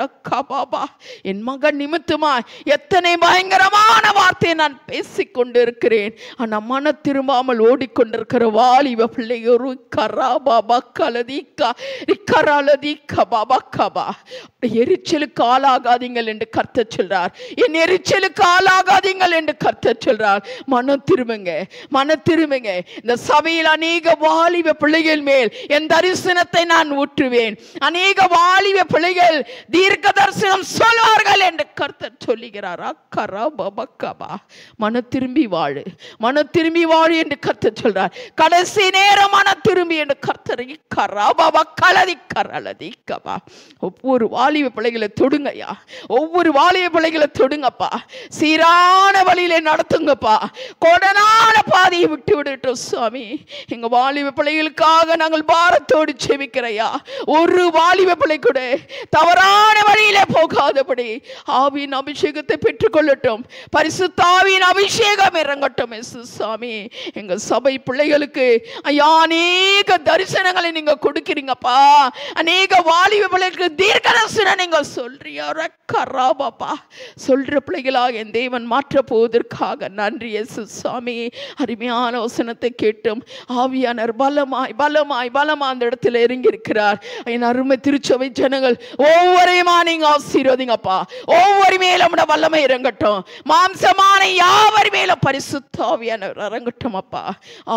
என் மகன் நிமித்தமாய் எத்தனை பயங்கரமான வார்த்தையை நான் பேசிக்கொண்டு இருக்கிறேன். ஆனா மன திரும்பாமல் ஓடிக்கொண்டிருக்கிற வாலிப பிள்ளைகள் எரிச்சலுக்கு ஆளாகாதீங்கள் என்று கர்த்தர் சொல்றார். என் எரிச்சலுக்கு ஆளாகாதீங்கள் என்று கர்த்தர் சொல்றார். மனம் திரும்புங்க, மனம் திரும்புங்க. இந்த சபையில் அநேக வாலிப பிள்ளைகள் மேல் என் தரிசனத்தை நான் ஊற்றுவேன். அநேக வாலிப பிள்ளைகள் தீர்க்க தரிசனம் சொல்வார்கள் என்று கர்த்தர் சொல்லுகிறார். மன திரும்பி வாழு, மன திரும்பி வாழு என்று கர்த்தர் சொல்றார். கடைசி நேரம் மன திரும்பி என்று கர்த்தர் ஒவ்வொரு வாலிப பிள்ளைகளை தொடுங்கய்யா, ஒவ்வொரு வாலிப பிள்ளைகளை தொடுங்கப்பா. சீரான வழியிலே நடத்துங்கப்பா. கொடனான பாதையை விட்டு விடட்டும் சுவாமி. எங்க வாலிப பிள்ளைகளுக்காக நாங்கள் பாரத்தோடு செபிக்கிறையா. ஒரு வாலிப பிள்ளை கூட தவறான வழியிலே போகாதபடி ஆவியின் அபிஷேகத்தை பெற்றுக்கொள்ளட்டும். பரிசுத்த ஆவியின் அபிஷேகம் இறங்கட்டும் சுவாமி. எங்க சபை பிள்ளைகளுக்கு ஐயா அநேக தரிசனங்களை நீங்க கொடுக்கிறீங்கப்பா. அநேக வாலிப பிள்ளைகளுக்கு தீர்க்க தரிசனம் நீங்க சொல்றீங்க. சொல்ற பிள்ளைகளாக என் தேவன் மாற்ற போவதற்காக நன்றி இயேசு சுவாமி. அருமையான வசனத்தை கேட்டும் ஆவியானவர் பலமாய் பலமாய் பலமாய் அந்த இடத்துல இறங்கி இருக்கிறார். என் அருமை திருச்சபை ஜனங்கள் ஒவ்வொருமா நீங்க ஆசீர்வதிங்கப்பா. ஒவ்வொரு மேலும் வல்லமை இறங்கட்டும். மாம்சமான யாவர் மேல பரிசுத்த ஆவியானவர் இறங்கட்டும் அப்பா.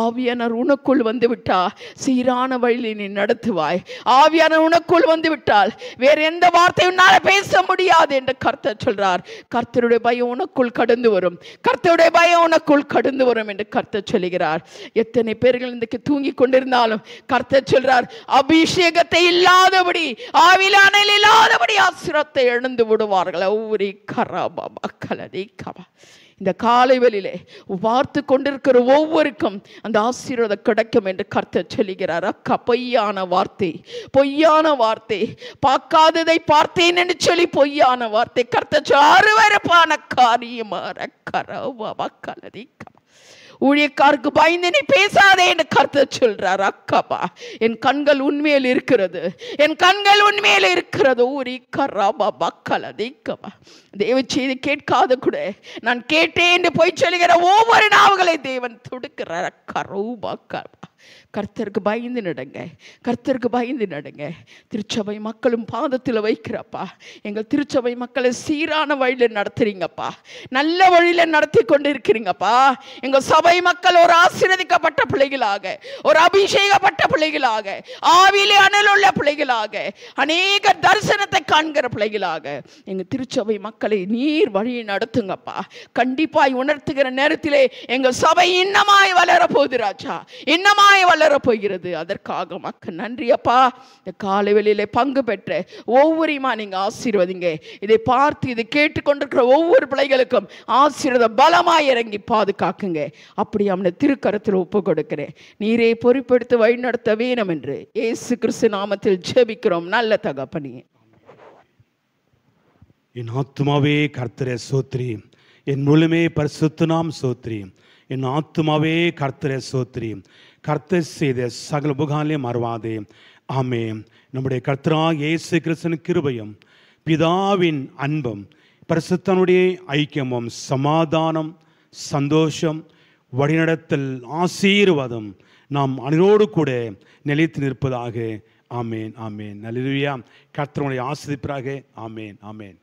ஆவியானவர் உனக்குள் வந்து விட்டா சீரான வழியில் நீ நடத்துவாய். ஆவியானவர் உனக்குள் வந்து விட்டால் வேற எந்த வார்த்தை உன்னால பேச முடியாது என்று கர்த்தர் சொல்றார். கர்த்தருடைய பயம் உனக்குள் கடந்து வரும், கர்த்தருடைய பயம் உனக்குள் கடந்து வரும் என்று கர்த்தர் சொல்லுகிறார். எத்தனை பேர்கள் இன்றைக்கு தூங்கி கொண்டிருந்தாலும் கர்த்தர் சொல்றார், அபிஷேகத்தை இல்லாதபடி ஆவியான இல்லாதபடி ஆசிரத்தை எழுந்து விடுவார்கள். இந்த காலை வேளையிலே பார்த்து கொண்டிருக்கிற ஒவ்வொருக்கும் அந்த ஆசீர்வாதம் கிடைக்கும் என்று கர்த்தர் சொல்லுகிறார். அக்கா பொய்யான வார்த்தை, பொய்யான வார்த்தை, பார்க்காததை பார்த்தேன் என்று சொல்லி பொய்யான வார்த்தை கர்த்தர் அருவருப்பான காரியமா ஊழியக்காருக்கு பயந்து நீ பேசாதே என்று கர்த்தர் சொல்றார். அக்காப்பா என் கண்கள் உண்மையில் இருக்கிறது, என் கண்கள் உண்மையில் இருக்கிறது. தேவ செய்தி கேட்காத கூட நான் கேட்டேன் என்று போய் சொல்லுகிற ஒவ்வொரு நாவுகளை தேவன் தொடுக்கிறார். கர்த்தருக்கு பயந்து நடங்க, கர்த்தருக்கு பயந்து நடங்க. திருச்சபை மக்களும் பாதத்தில் வைக்கிறப்பா. எங்கள் திருச்சபை மக்களை சீரான வழியில் நடத்துறீங்கப்பா, நல்ல வழியில் நடத்தி கொண்டு இருக்கிறீங்கப்பா. எங்கள் சபை மக்கள் ஒரு ஆசீர்வதிக்கப்பட்ட பிள்ளைகளாக, ஒரு அபிஷேகப்பட்ட பிள்ளைகளாக, ஆவியிலே அனலுள்ள பிள்ளைகளாக, அநேக தரிசனத்தை காண்கிற பிள்ளைகளாக எங்கள் திருச்சபை மக்களை நீர் வழியை நடத்துங்கப்பா. கண்டிப்பாய் உணர்த்துகிற நேரத்திலே எங்கள் சபை இன்னமாய் வளர போகுது ராஜா, இன்னமாய் வளர போகிறது. அதற்காக மக்கள் நன்றி அப்பா. இந்த காலை வேளையிலே பங்கு பெற்ற ஒவ்வொருமா நீங்க ஆசீர்வதிங்க. இதை பார்த்து இதை கேட்டுக்கொண்டிருக்கிற ஒவ்வொரு பிள்ளைகளுக்கும் ஆசீர்வாதம் பலமாய் இறங்கி பாதுகாக்குங்க. அப்படி அவனை திருக்கரத்தில் ஒப்பு கொடுக்கிறேன். நீரே பொறுப்பெடுத்து வழிநடத்த வேணும் என்று இயேசு கிறிஸ்து நாமத்தில் ஜெபிக்கிறோம் நல்ல தகப்பனே. என் ஆத்துமாவே கர்த்தரை சோத்ரி, என் முழுமே பரிசுத்த நாம் சோத்ரி. என் ஆத்துமாவே கர்த்தரை ஸ்தோத்திரி, கர்த்தர் செய்த சகல உபகாரங்களையும் மறவாதே. ஆமென். நம்முடைய கர்த்தராகிய இயேசு கிறிஸ்துவின் கிருபையும் பிதாவின் அன்பும் பரிசுத்தனுடைய ஐக்கியமும் சமாதானம் சந்தோஷம் வழிநடத்தல் ஆசீர்வாதம் நாம் அனைவரோடு கூட நிலைத்து நிற்பதாக. ஆமேன் ஆமேன். அல்லேலூயா. கர்த்தருடைய ஆசீர்வதிப்பாராக. ஆமேன் ஆமேன்.